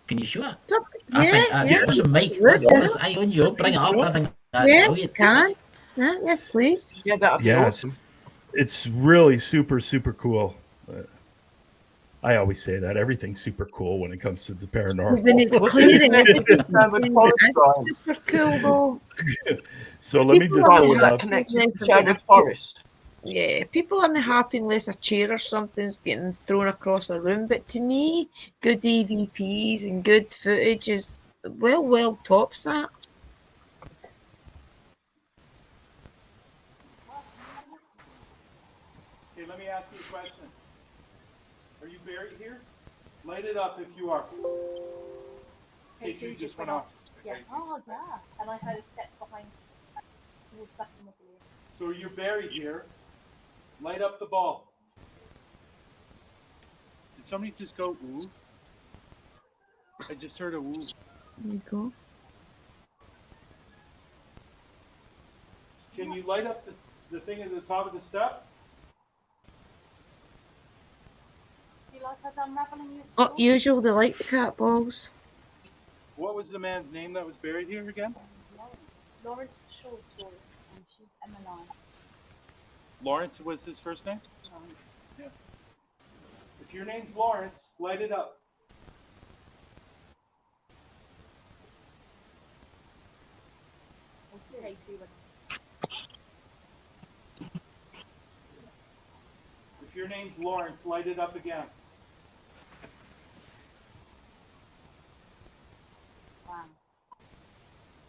Can you show it? Yeah, I think that'd be awesome, Mike. Would, Let's eye on you. Bring it up. I think that's Yeah, brilliant. can. Yeah, yes, please. Yeah, that'd be Yeah, awesome. it's really super, super cool. I always say that everything's super cool when it comes to the paranormal. When it's clear and everything, Forest it's super cool though. So let me just Right, pull was it that up. connected to Sherwood Forest? Yeah, people aren't happy unless a chair or something's getting thrown across a room. But to me, good EVPs and good footage is well tops that. Okay, let me ask you a question. Are you buried here? Light it up if you are. Hey, you just went off. Yeah. Oh, yeah. I like how it steps behind. She was stuck in the blue. So you're buried here. Light up the ball. Did somebody just go ooh? I just heard a ooh. There you go. Can you light up the thing at the top of the step? Do you like her unraveling your Oh, usual, they like the cat balls. What was the man's name that was buried here again? Lawrence Shaw's story, and she's Emmeline. Lawrence was his first name? Yeah. If your name's Lawrence, light it up. Okay, If your name's Lawrence, light it up again. wow.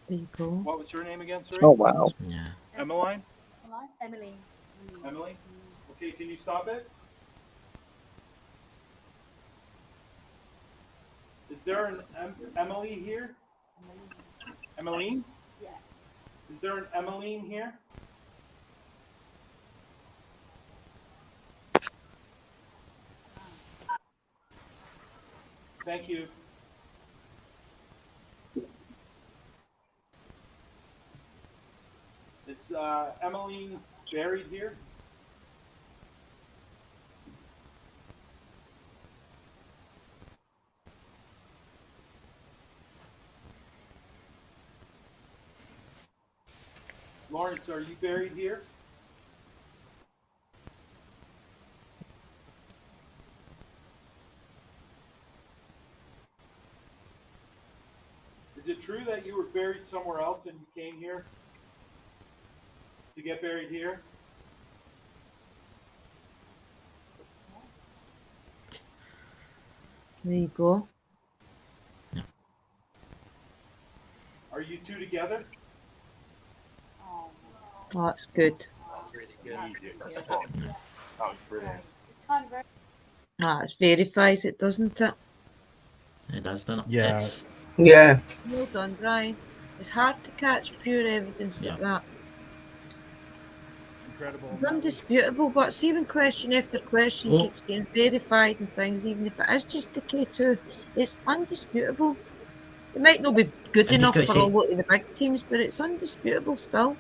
There you go. What was her name again, sorry? Oh wow. Yeah. Emmeline? Emily. Emily? Okay, can you stop it? Is there an Emily here? Emmeline? Yeah. Is there an Emmeline here? Thank you. Is Emmeline buried here? Lawrence, are you buried here? Is it true that you were buried somewhere else and you came here to get buried here? There you go. Are you two together? Oh, that's good. That verifies it, doesn't it? It does, doesn't it? Yeah. It's, Yeah. Well done, Brian. It's hard to catch pure evidence Yeah. like that. Incredible. It's undisputable, but see when question after question Oh. keeps getting verified and things, even if it is just a K2, it's undisputable. It might not be good I'm just enough gonna for say- a lot of the big teams, but it's undisputable still.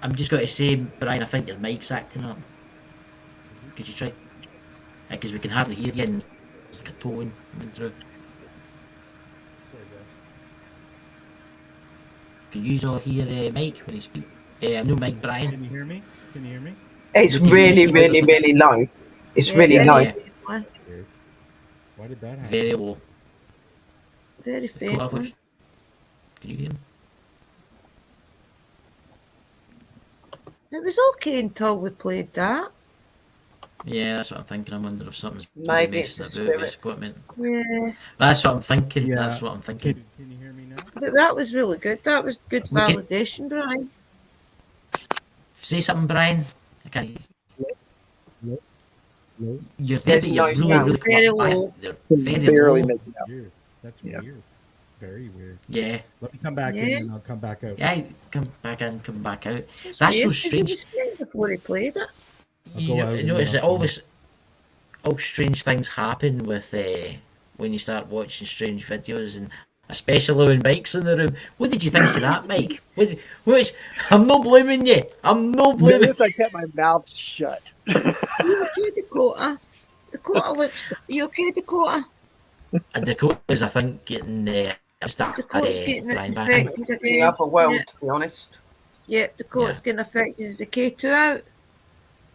I'm just going to say, Brian, I think your mic's acting up. Could you try? Because we can hardly hear you and it's like a tone coming through. Can you all hear Mike when he speaks? No, Mike, Brian. Can you hear me? Can you hear me? It's Looking really, at- really, really low. It's Yeah, really yeah, low. yeah. Why did that happen? Very low. Very Dakota, faint. what's- Can you hear me? It was okay until we played that. Yeah, that's what I'm thinking. I wonder if something's Maybe it's messing the about with spirit. equipment. Yeah, That's what I'm thinking. Yeah. That's what I'm thinking. Can you hear me now? but that was really good. That was good We can- validation, Brian. Say something, Brian. I can't. Hello? You're there, but There's you're no really, sound. really Very quiet. low. They're very Barely low. making out. Weird. That's Yeah. weird. Very weird. Yeah. Let me come back in Yeah. and I'll come back out. Yeah, come back in, come back out. It's That's so weird, 'cause he strange. was faint before he played it. I'll You go know, out you and notice then that I'll always all strange things happen with when you start watching strange videos, and especially when Mike's in the room. What did you think of that, Mike? I'm not blaming you. I'm not blaming. Notice I kept my mouth shut. You okay, Dakota? Dakota looks. You okay, Dakota? And Dakota's, I think, getting started Dakota's getting Brian back in. affected The again. other world, Yeah, to be honest. yeah, Dakota's Yeah. getting affected. Is the K2 out?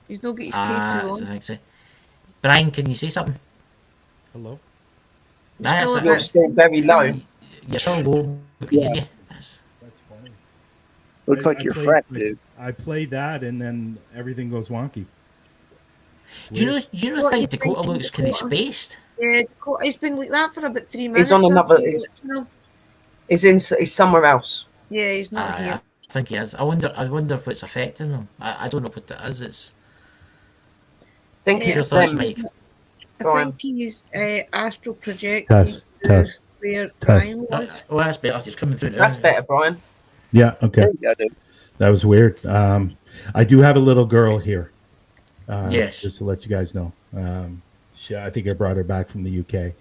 He's not got his K2 I on. think so. Brian, can you say something? Hello? That's Still a it. You're bit- still very low. You're so low. We can hear you. That's funny. Looks like I your played- friend, dude. I play that and then everything goes wonky. Do you know? What think you Dakota thinking, looks kind of Dakota? spaced? Yeah, Dakota, he's been like that for about 3 minutes. He's on another. after the original. He's somewhere else. Yeah, he's not I here. think he is. I wonder if it's affecting him. I don't know what it is. It's I think Yeah. your it's thoughts, them. Mike. I Brian. think he's astral projected Test, to test, where Brian was. Oh, that's better. He's coming through now. That's better, Brian. Yeah, okay. Yeah, dude. That was weird. I do have a little girl here. Yes. Just to let you guys know. I think I brought her back from the UK.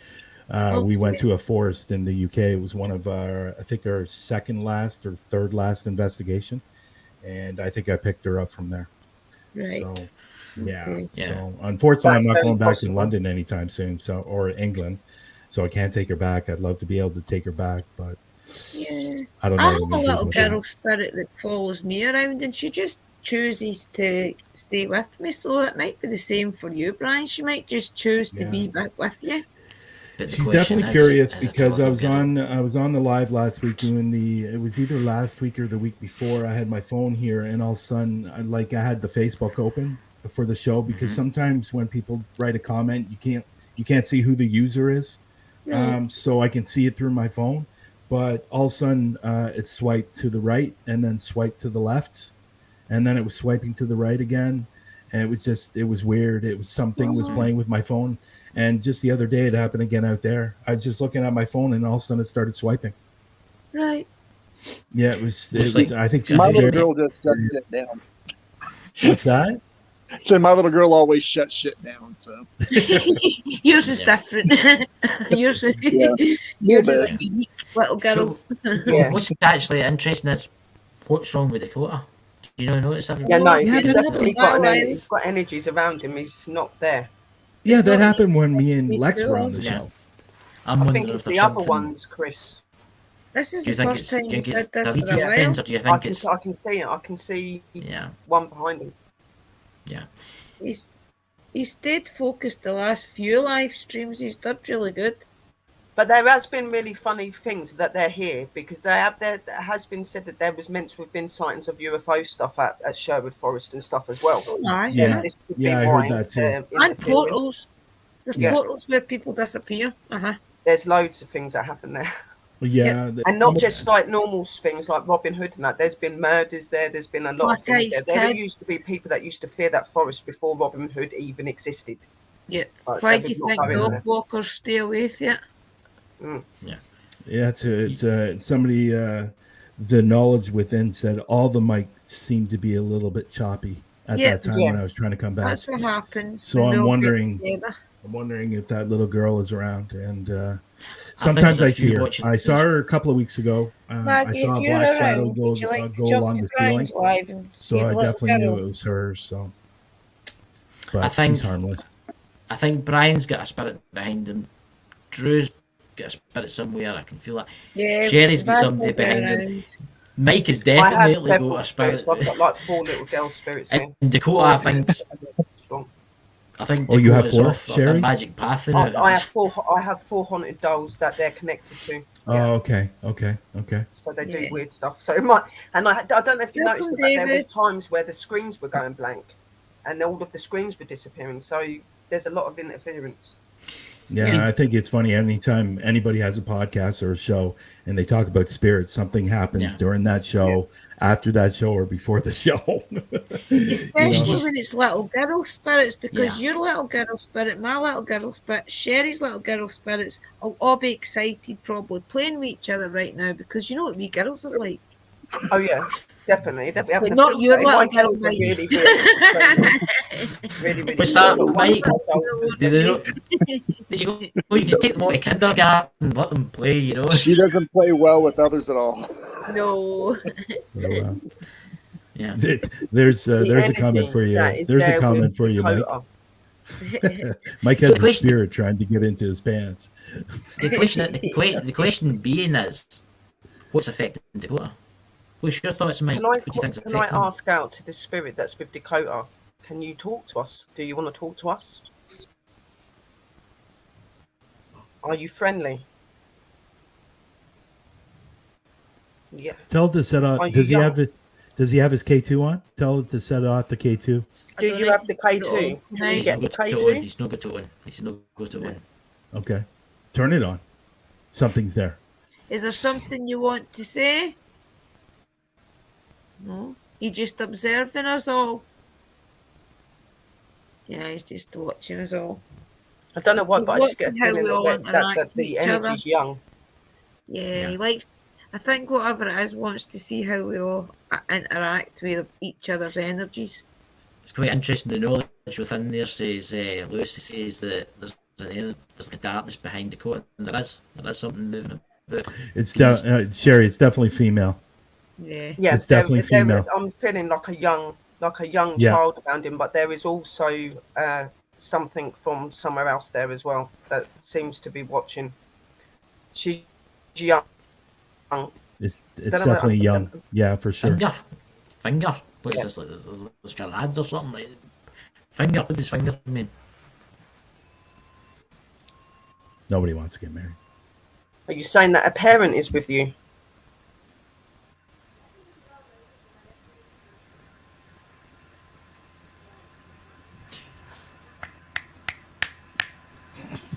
We went Okay. to a forest in the UK. It was one of our, I think, our second last or third last investigation. And I think I picked her up from there. Right. So, yeah. Okay. Yeah. So, unfortunately, That's I'm not very going back possible. to London anytime soon, or England. So I can't take her back. I'd love to be able to take her back, but Yeah. I don't know. I what have a my little business is. girl spirit that follows me around, and she just chooses to stay with me. So it might be the same for you, Brian. She might just choose to be with you. But the She's question definitely is, curious is it because I was a on the live last week doing it was either last week or the week before. I had my phone here and all of a sudden I had the Facebook open for the show because sometimes when people write a comment you can't see who the user is. So I can see it through my phone, but all of a sudden it swiped to the right and then swiped to the left and then it was swiping to the right again. And it was weird. It was something was playing with my phone. And just the other day, it happened again out there. I was just looking at my phone, and all of a sudden, it started swiping. Right. Yeah, it was. Looks like- I think she's My little very. girl just shut shit down. What's that? So my little girl always shuts shit down. So Yours is Yeah. different. yours yours little is bit. a unique little girl. Yeah. What's actually interesting is what's wrong with Dakota? Do you know notice that? Yeah, no, Yeah, he's that definitely happened. he's got energies around him. He's not there. Yeah, It's that not- happened when me and Me Lex too. were on the Yeah. show. I'm I wondering think if it's there's the other something. ones, Chris. This is Do you the think first it's, time do you he's think did it's this for a Doritos while. pins, or do you I think can it's I can see it. I can see yeah, one behind him. yeah? He stayed focused the last few live streams. He's done really good. But there has been really funny things that they're here because there has been said that there was meant to have been sightings of UFO stuff at Sherwood Forest and stuff as well. Nice. Yeah. This could be Yeah, I why, heard that too. And interfering. portals. There's Yeah. portals where people disappear. There's loads of things that happen there. Yeah, And not just like normal things like Robin Hood and that. There's been murders there. There's been a lot Black of things there. Eyes There Kids. used to be people that used to fear that forest before Robin Hood even existed. Yeah. Like, Why they do you would think not go in dog there. walkers stay away from it? Yeah, it's somebody. The knowledge within said all the mics seemed to be a little bit choppy at Yeah. that time Yeah. when I was trying to come back. That's what happens. So when I'm we all get wondering- together. I'm wondering if that little girl is around, and think sometimes there's a I see few her. watching I saw this. her a couple of weeks ago. I Maggie, saw if a you're black shadow around, go would you like to go jump along to the ceiling, Brian's live and see so the I little definitely girl? knew it was her. So, but I think- she's harmless. I think Brian's got a spirit behind him. Drew's got a spirit somewhere. I can feel that. Yeah, Sherry's got Brian's somebody will be behind him. around. Mike has I have definitely several got a spirit. spirits. I've got like 4 little girl spirits here. And Dakota, I think, Strong. I think Oh, you have Dakota's 4, off on Sherry? a magic path in it. I have 4 haunted dolls that they're connected to. Oh, okay. So they do Yeah. weird stuff. So it might, and I don't know if you Welcome, noticed, but there was David. times where the screens were going blank, and all of the screens were disappearing. So there's a lot of interference. Yeah, I think it's funny. Anytime anybody has a podcast or a show and they talk about spirits, something happens during that show, after that show, or before the show. Especially when it's little girl spirits, because your little girl spirit, my little girl spirit, Sherry's little girl spirits will all be excited, probably playing with each other right now, because you know what we girls are like. Oh yeah, definitely. They'll be having But a not field your day. little My girl, girls are Mike. really, really. What's that, But one Mike? doll- Do they not, you can take them all to kindergarten and let them play, you know. She doesn't play well with others at all. No. Yeah. There's the a comment energy for you. that is There's a there comment with for you, Mike. Dakota. Mike So has the a question- spirit trying to get into his pants. The question being is, what's affecting Dakota? What's your thoughts, Mike? Can I, What do you think's can I affecting? ask out to the spirit that's with Dakota? Can you talk to us? Do you want to talk to us? Are you friendly? Yeah. Tell it to set Are off. you Does he young? have it? Does he have his K2 on? Tell it to set off the K2. Do you have the K2? Can you He's get not the got to K2? on. He's not got to on. He's not got to on. Okay, turn it on. Something's there. Is there something you want to say? No. He just observing us all. Yeah, he's just watching us all. I don't know why, He's but I just get a watching how feeling we all that interact with the each other. energy's young. Yeah, he likes. I think whatever it is, wants to see how we all interact with each other's energies. It's quite interesting. The knowledge within there says, Lucy says that there's like a darkness behind Dakota, and there is something moving about. It's Sherry. It's definitely female. Yeah. Yeah, It's definitely female. I'm feeling like a young Yeah. child around him, but there is also something from somewhere else there as well that seems to be watching. She's young. It's Don't know definitely what- young. Yeah, for sure. Finger. What is this? Like there's charades or something? Like, finger. What does finger mean? Nobody wants to get married. Are you saying that a parent is with you?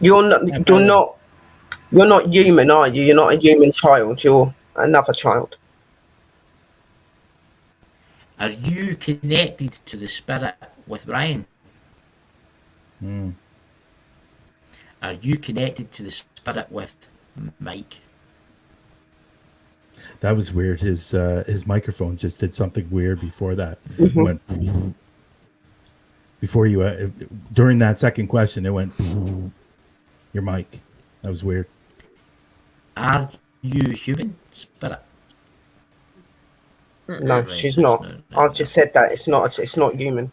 You're not human, are you? You're not a human child. You're another child. Are you connected to the spirit with Brian? Mm. Are you connected to the spirit with Mike? That was weird. His microphone just did something weird before that. Mm-hmm. It went before you during that second question. It went your mic. That was weird. Are you human spirit? No, Right, she's so it's not. I've just said that it's not human.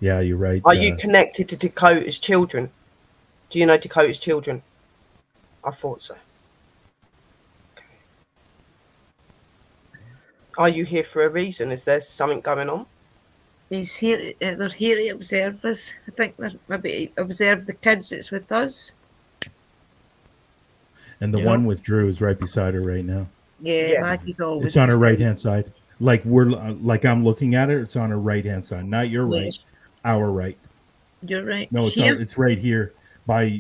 Yeah, you're right. Are you connected to Dakota's children? Do you know Dakota's children? I thought so. Okay. Are you here for a reason? Is there something going on? He's here. They're here to observe us. I think they're maybe observe the kids that's with us. And the one with Drew is right beside her right now. Yeah, Maggie's always. It's on her beside right hand side. Like I'm looking at it. It's on her right hand side, not your right. Yes. Our right. You're right. No, it's right here by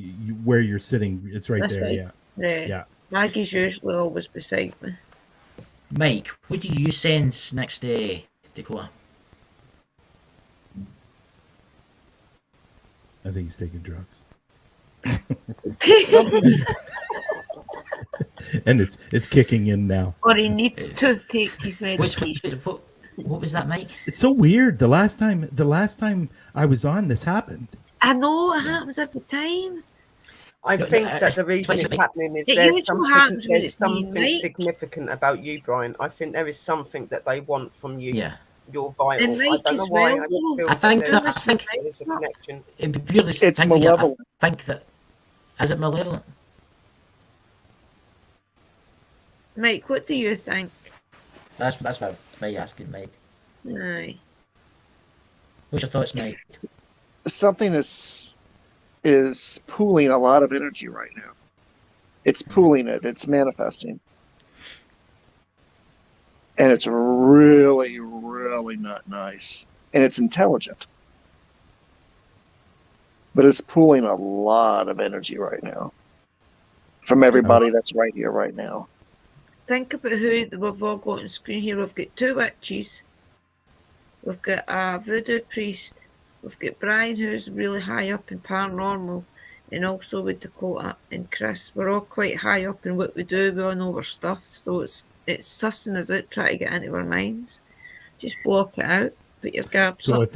where you're sitting. It's right This there. side. Yeah. Yeah. Maggie's usually always beside me. Mike, what do you sense next to Dakota? I think he's taking drugs. And it's kicking in now. Or he needs to take his medication. What was that, Mike? It's so weird. The last time I was on, this happened. I know it happens every time. I think that the reason it's happening is It there's usually happens when there's it's me and something Mike. significant about you, Brian. I think there is something that they want from you. Yeah. You're vital. And Mike I don't know as why. well, I just feel I think that that- I think- there's a connection. It'd be purely It's I malevolent. think that is it malevolent? Mike, what do you think? That's what Mike asking Mike. Aye. What's your thoughts, Mike? Something is pooling a lot of energy right now. It's pooling it. It's manifesting. And it's really, really not nice. And it's intelligent. But it's pooling a lot of energy right now from everybody that's right here right now. Think about who we've all got on screen here. We've got 2 witches. We've got a voodoo priest. We've got Brian, who's really high up in paranormal, and also with Dakota and Chris. We're all quite high up in what we do. We all know our stuff, so it's sussing us out, trying to get into our minds. Just block it out. Put your guards So up.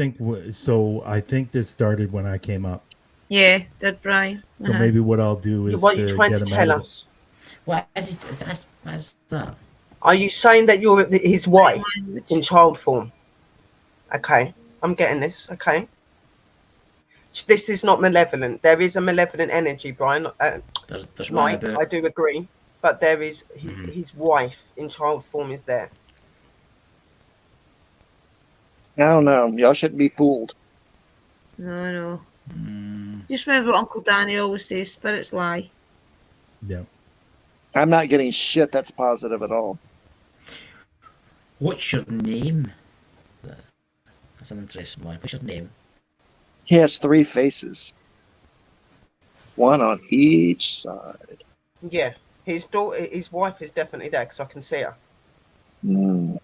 I think this started when I came up. Yeah, did Brian. So maybe what I'll do is What are you trying get to him tell out of us? What is it? What's that? Are you saying that you're his wife in child form? Okay, I'm getting this. Okay. This is not malevolent. There is a malevolent energy, Brian. There's one Mike, about. I do agree. But there is his wife in child form is there. I don't know. Y'all shouldn't be fooled. No. Just remember what Uncle Danny always says, spirits lie. Yeah. I'm not getting shit that's positive at all. What's your name? That's an interesting one. What's your name? He has 3 faces. One on each side. Yeah. His daughter, his wife is definitely there because I can see her. Mm.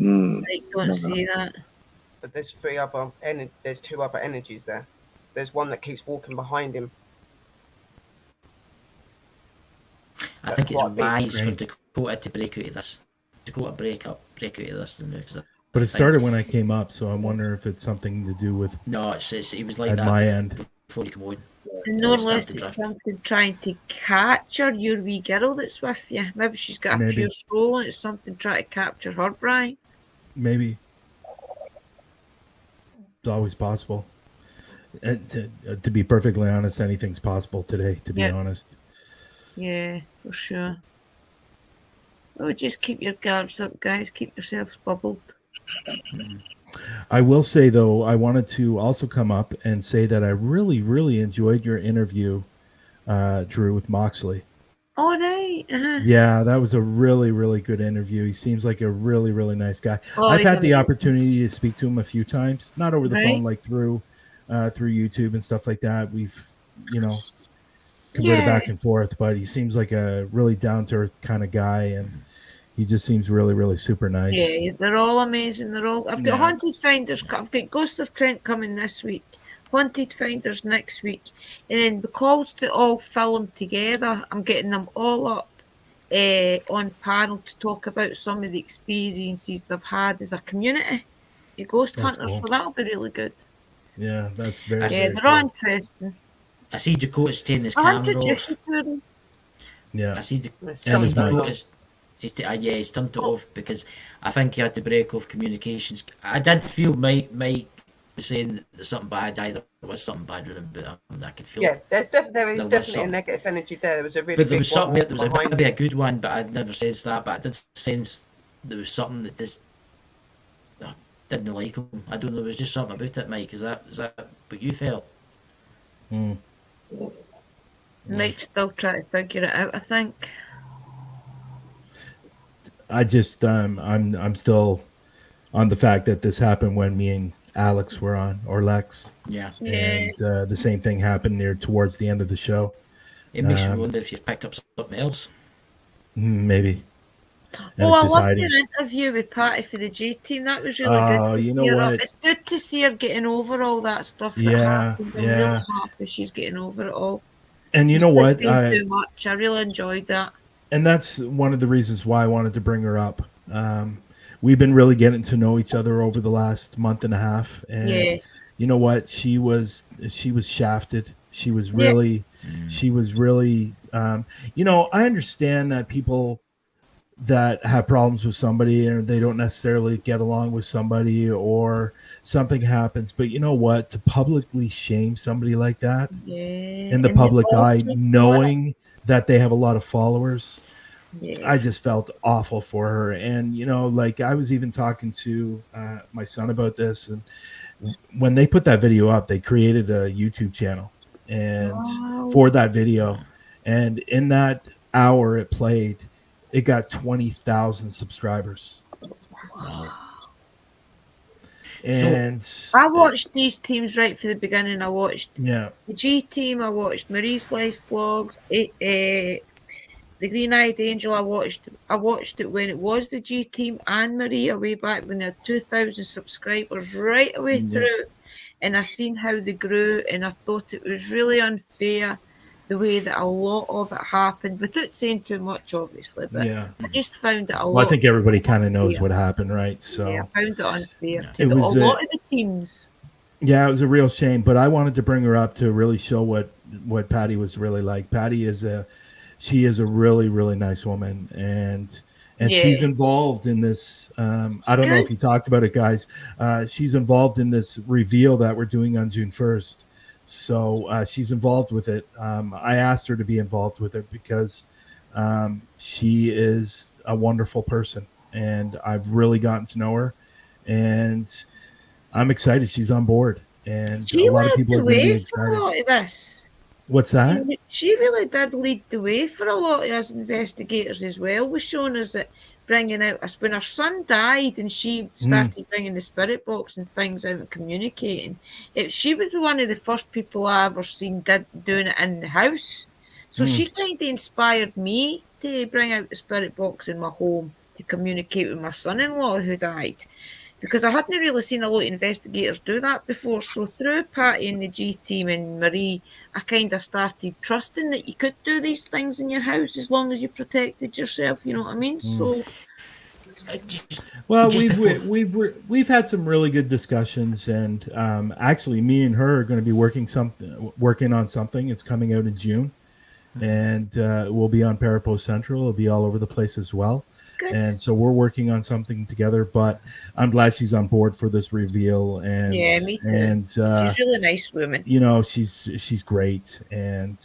I don't see that. But there's 2 other energies there. There's one that keeps walking behind him. I think it's what wise for Right. Dakota to break out of this. Dakota break out of this. But it started when I came up, so I wonder if it's something to do with No, it was like at that my end. before you come on. And Yeah, no it's unless started it's to drift. something trying to capture your wee girl that's with you. Maybe she's got a Maybe. pure soul and it's something trying to capture her, Brian. Maybe. It's always possible. And to be perfectly honest, anything's possible today, to be Yeah. honest. Yeah, for sure. Oh, just keep your guards up, guys. Keep yourselves bubbled. I will say, though, I wanted to also come up and say that I really, really enjoyed your interview, Drew, with Moxley. All right. Yeah, that was a really, really good interview. He seems like a really, really nice guy. Oh, I've he's had the amazing. opportunity to speak to him a few times, not over the Right. phone, like through YouTube and stuff like that. We've, converted Yeah. back and forth, but he seems like a really down to earth kind of guy, and he just seems really, really super nice. Yeah, they're all amazing. They're all. I've got Yeah. Haunted Finders. I've got Ghost of Trent coming this week. Haunted Finders next week, and then because they all film together, I'm getting them all up on panel to talk about some of the experiences they've had as a community, the ghost That's hunters. cool. So that'll be really good. Yeah, that's very, Yeah, Yeah, very they're cool. all interesting. I see Dakota's taking his I'll camera introduce off. you to them. Yeah. I see There's And his something mic. Dakota's. He's turned it off because I think he had to break off communications. I did feel Mike was saying there's something bad. Either there was something bad with him, but I could feel. Yeah, there is There definitely was a some. negative energy there. There was a really But there big was something. one There was a, behind maybe a him. good one, but I never says that. But I did sense there was something that just I didn't like him. I don't know. There was just something about it, Mike. Is that what you felt? Mike's still trying to figure it out, I think. I just I'm still on the fact that this happened when me and Alex were on, or Lex, Yeah. Yeah. and the same thing happened near towards the end of the show. It makes me wonder if you've picked up something else. Maybe. And Oh, it's I just loved hiding. your interview with Patty for the J team. That was really Oh, good to you see know her. what? It's good to see her getting over all that stuff that Yeah, happened. I'm yeah. really happy she's getting over it all. And you know She's what? saying too much. I really enjoyed that. And that's one of the reasons why I wanted to bring her up. We've been really getting to know each other over the last month and a half, and Yeah. you know what? She was shafted. She was Yeah. really, I understand that people that have problems with somebody or they don't necessarily get along with somebody or something happens, but you know what? To publicly shame somebody like that Yeah. in the And public all eye, keep doing it. knowing that they have a lot of followers, Yeah. I just felt awful for her. And, like I was even talking to my son about this. And when they put that video up, they created a YouTube channel and for that video. And in that hour it played, it got 20,000 subscribers. Wow. And I watched these teams right from the beginning. I watched the G Team. I watched Marie's Life Vlogs. The Green Eyed Angel. I watched it when it was the G Team and Maria way back when they had 2,000 subscribers right away through, and I seen how they grew, and I thought it was really unfair the way that a lot of it happened, without saying too much, obviously. But I just found it a lot. Well, I think everybody kind of knows what happened, right? So I found it unfair It to was, a lot of the teams. Yeah, it was a real shame. But I wanted to bring her up to really show what Patty was really like. Patty is a really, really nice woman, and she's involved in this. I don't know if you talked about it, guys. She's involved in this reveal that we're doing on June 1st. So she's involved with it. I asked her to be involved with it because she is a wonderful person, and I've really gotten to know her, and I'm excited she's on board. And She a lot of led people the are going to be way for a excited. lot of this. What's that? She really did lead the way for a lot of us investigators as well, with showing us that bringing out us when her son died and she started bringing the spirit box and things out and communicating. She was one of the first people I ever seen doing it in the house. So she kind of inspired me to bring out the spirit box in my home to communicate with my son-in-law who died. Because I hadn't really seen a lot of investigators do that before. So through Patty and the G Team and Marie, I kind of started trusting that you could do these things in your house as long as you protected yourself. You know what I mean? So, Well, we've had some really good discussions, and actually, me and her are going to be working on something. It's coming out in June, and it will be on Parapost Central. It'll be all over the place as well. good. And so we're working on something together, but I'm glad she's on board for this reveal. And Yeah, me too. And She's a really nice woman. she's great, and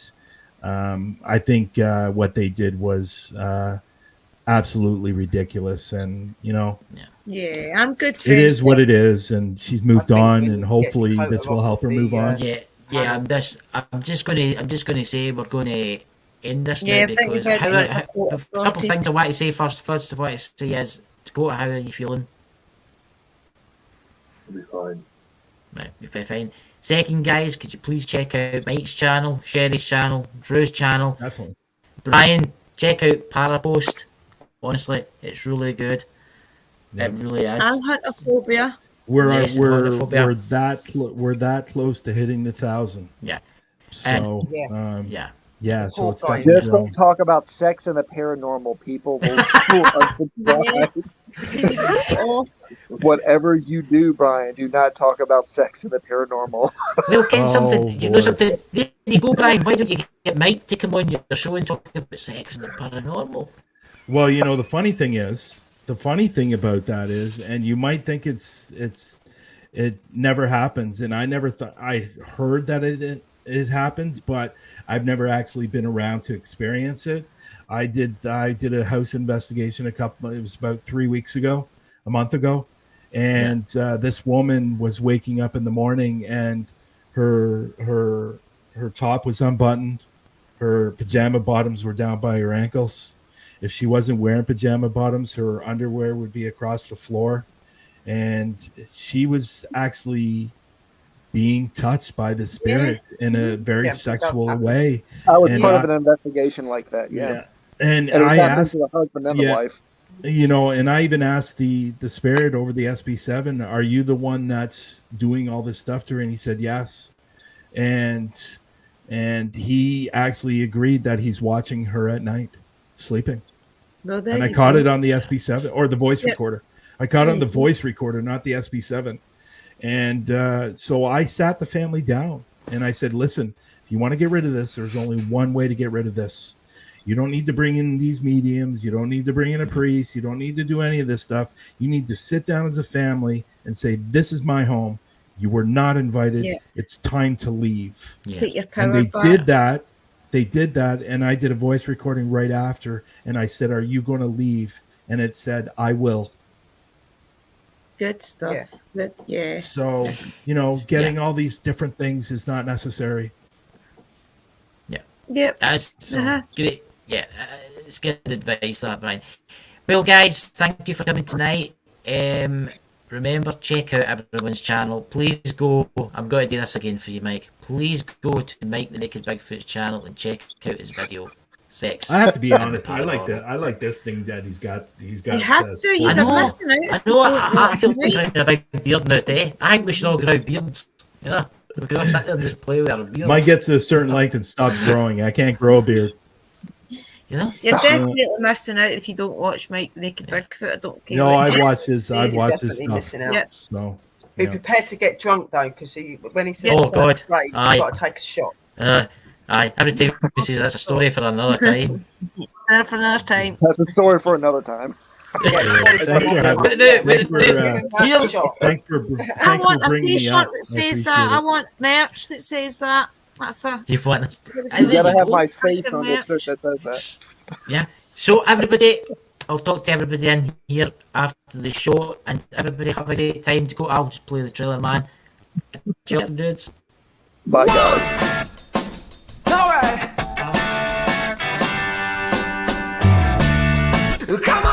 I think what they did was absolutely ridiculous. And Yeah, I'm good friends. it is what it is, and she's moved on, and hopefully get this will help her move on. Yeah. I'm just gonna say we're gonna end this Yeah, now I think because we've had a couple of things I want to say first. First, I want to say is, Dakota, how are you feeling? It'll be fine. Right, you're fine. Second, guys, could you please check out Mike's channel, Sherry's channel, Drew's channel. Definitely. Brian, check out Parapost. Honestly, it's really good. Yeah. It really is. I'm Huntophobia. We're Yes, we're homophobia. we're that close to hitting the 1,000. Yeah. So Yeah. yeah, so it's Cool, definitely Just growing. don't talk about sex and the paranormal, people. Whatever you do, Brian, do not talk about sex and the paranormal. Well, Ken, something. You know Lord. something? There you go, Brian. Why don't you get Mike to come on your show and talk about sex and the paranormal? Well, the funny thing about that is, and you might think it never happens, and I never thought, I heard that it happens, but I've never actually been around to experience it. I did a house investigation it was about 3 weeks ago, a month ago, and this woman was waking up in the morning, and her top was unbuttoned, her pajama bottoms were down by her ankles. If she wasn't wearing pajama bottoms, her underwear would be across the floor, and she was actually being touched by the spirit in a very sexual way. I was And part of an investigation like that. Yeah. And And it was I happening asked, to the husband and the wife. and I even asked the spirit over the SB7, "Are you the one that's doing all this stuff to her?" And he said yes, and he actually agreed that he's watching her at night sleeping. Well, there And I you caught go. it on the SB7 or the voice recorder. I caught it on the voice recorder, not the SB7. And so I sat the family down and I said, "Listen, if you want to get rid of this, there's only one way to get rid of this. You don't need to bring in these mediums. You don't need to bring in a priest. You don't need to do any of this stuff. You need to sit down as a family and say, this is my home. You were not invited. Yeah. It's time to leave." Take your power And they back. did that. they did that, and I did a voice recording right after, and I said, "Are you going to leave?" And it said, "I will." Good stuff. Yeah. Good, yeah. So, getting all these different things is not necessary. Yep. That's Uh-huh. great. Yeah, it's good advice, that, Brian. Well, guys, thank you for coming tonight. Remember, check out everyone's channel. Please go. I'm going to do this again for you, Mike. Please go to Mike the Naked Bigfoot's channel and check out his video. Sex. I have to be and honest. I like paranormal. that. I like this thing that he's got. He's got. You have to. I You're know. missing out. I know. I feel like growing a big beard now, eh? I think we should all grow beards. Yeah. We could all sit there and just play with our beards. Mine gets to a certain length and stops growing. I can't grow a beard. You know? You're definitely missing out if you don't watch Mike the Naked Bigfoot. I don't care. No, what I watch his. I He's watch his definitely stuff. missing out. Yep. So. Be Yeah. prepared to get drunk though, because when he says, Oh, God. right, Aye. you've got to take a shot. Aye. Every time he says that's a story for another time. It's there for another time. That's a story for another time. Thanks for having- But no, thanks for, cheers. Thanks for I want a bringing me t-shirt up. that I says that. appreciate I it. want merch that says that. That's a. You want us? You And there gotta you have go. my face on the shirt that says that. Yeah. So everybody, I'll talk to everybody in here after the show, and everybody have a great time to go. I'll just play the trailer, man. Cheers, dudes. Bye, guys. Alright. Come on!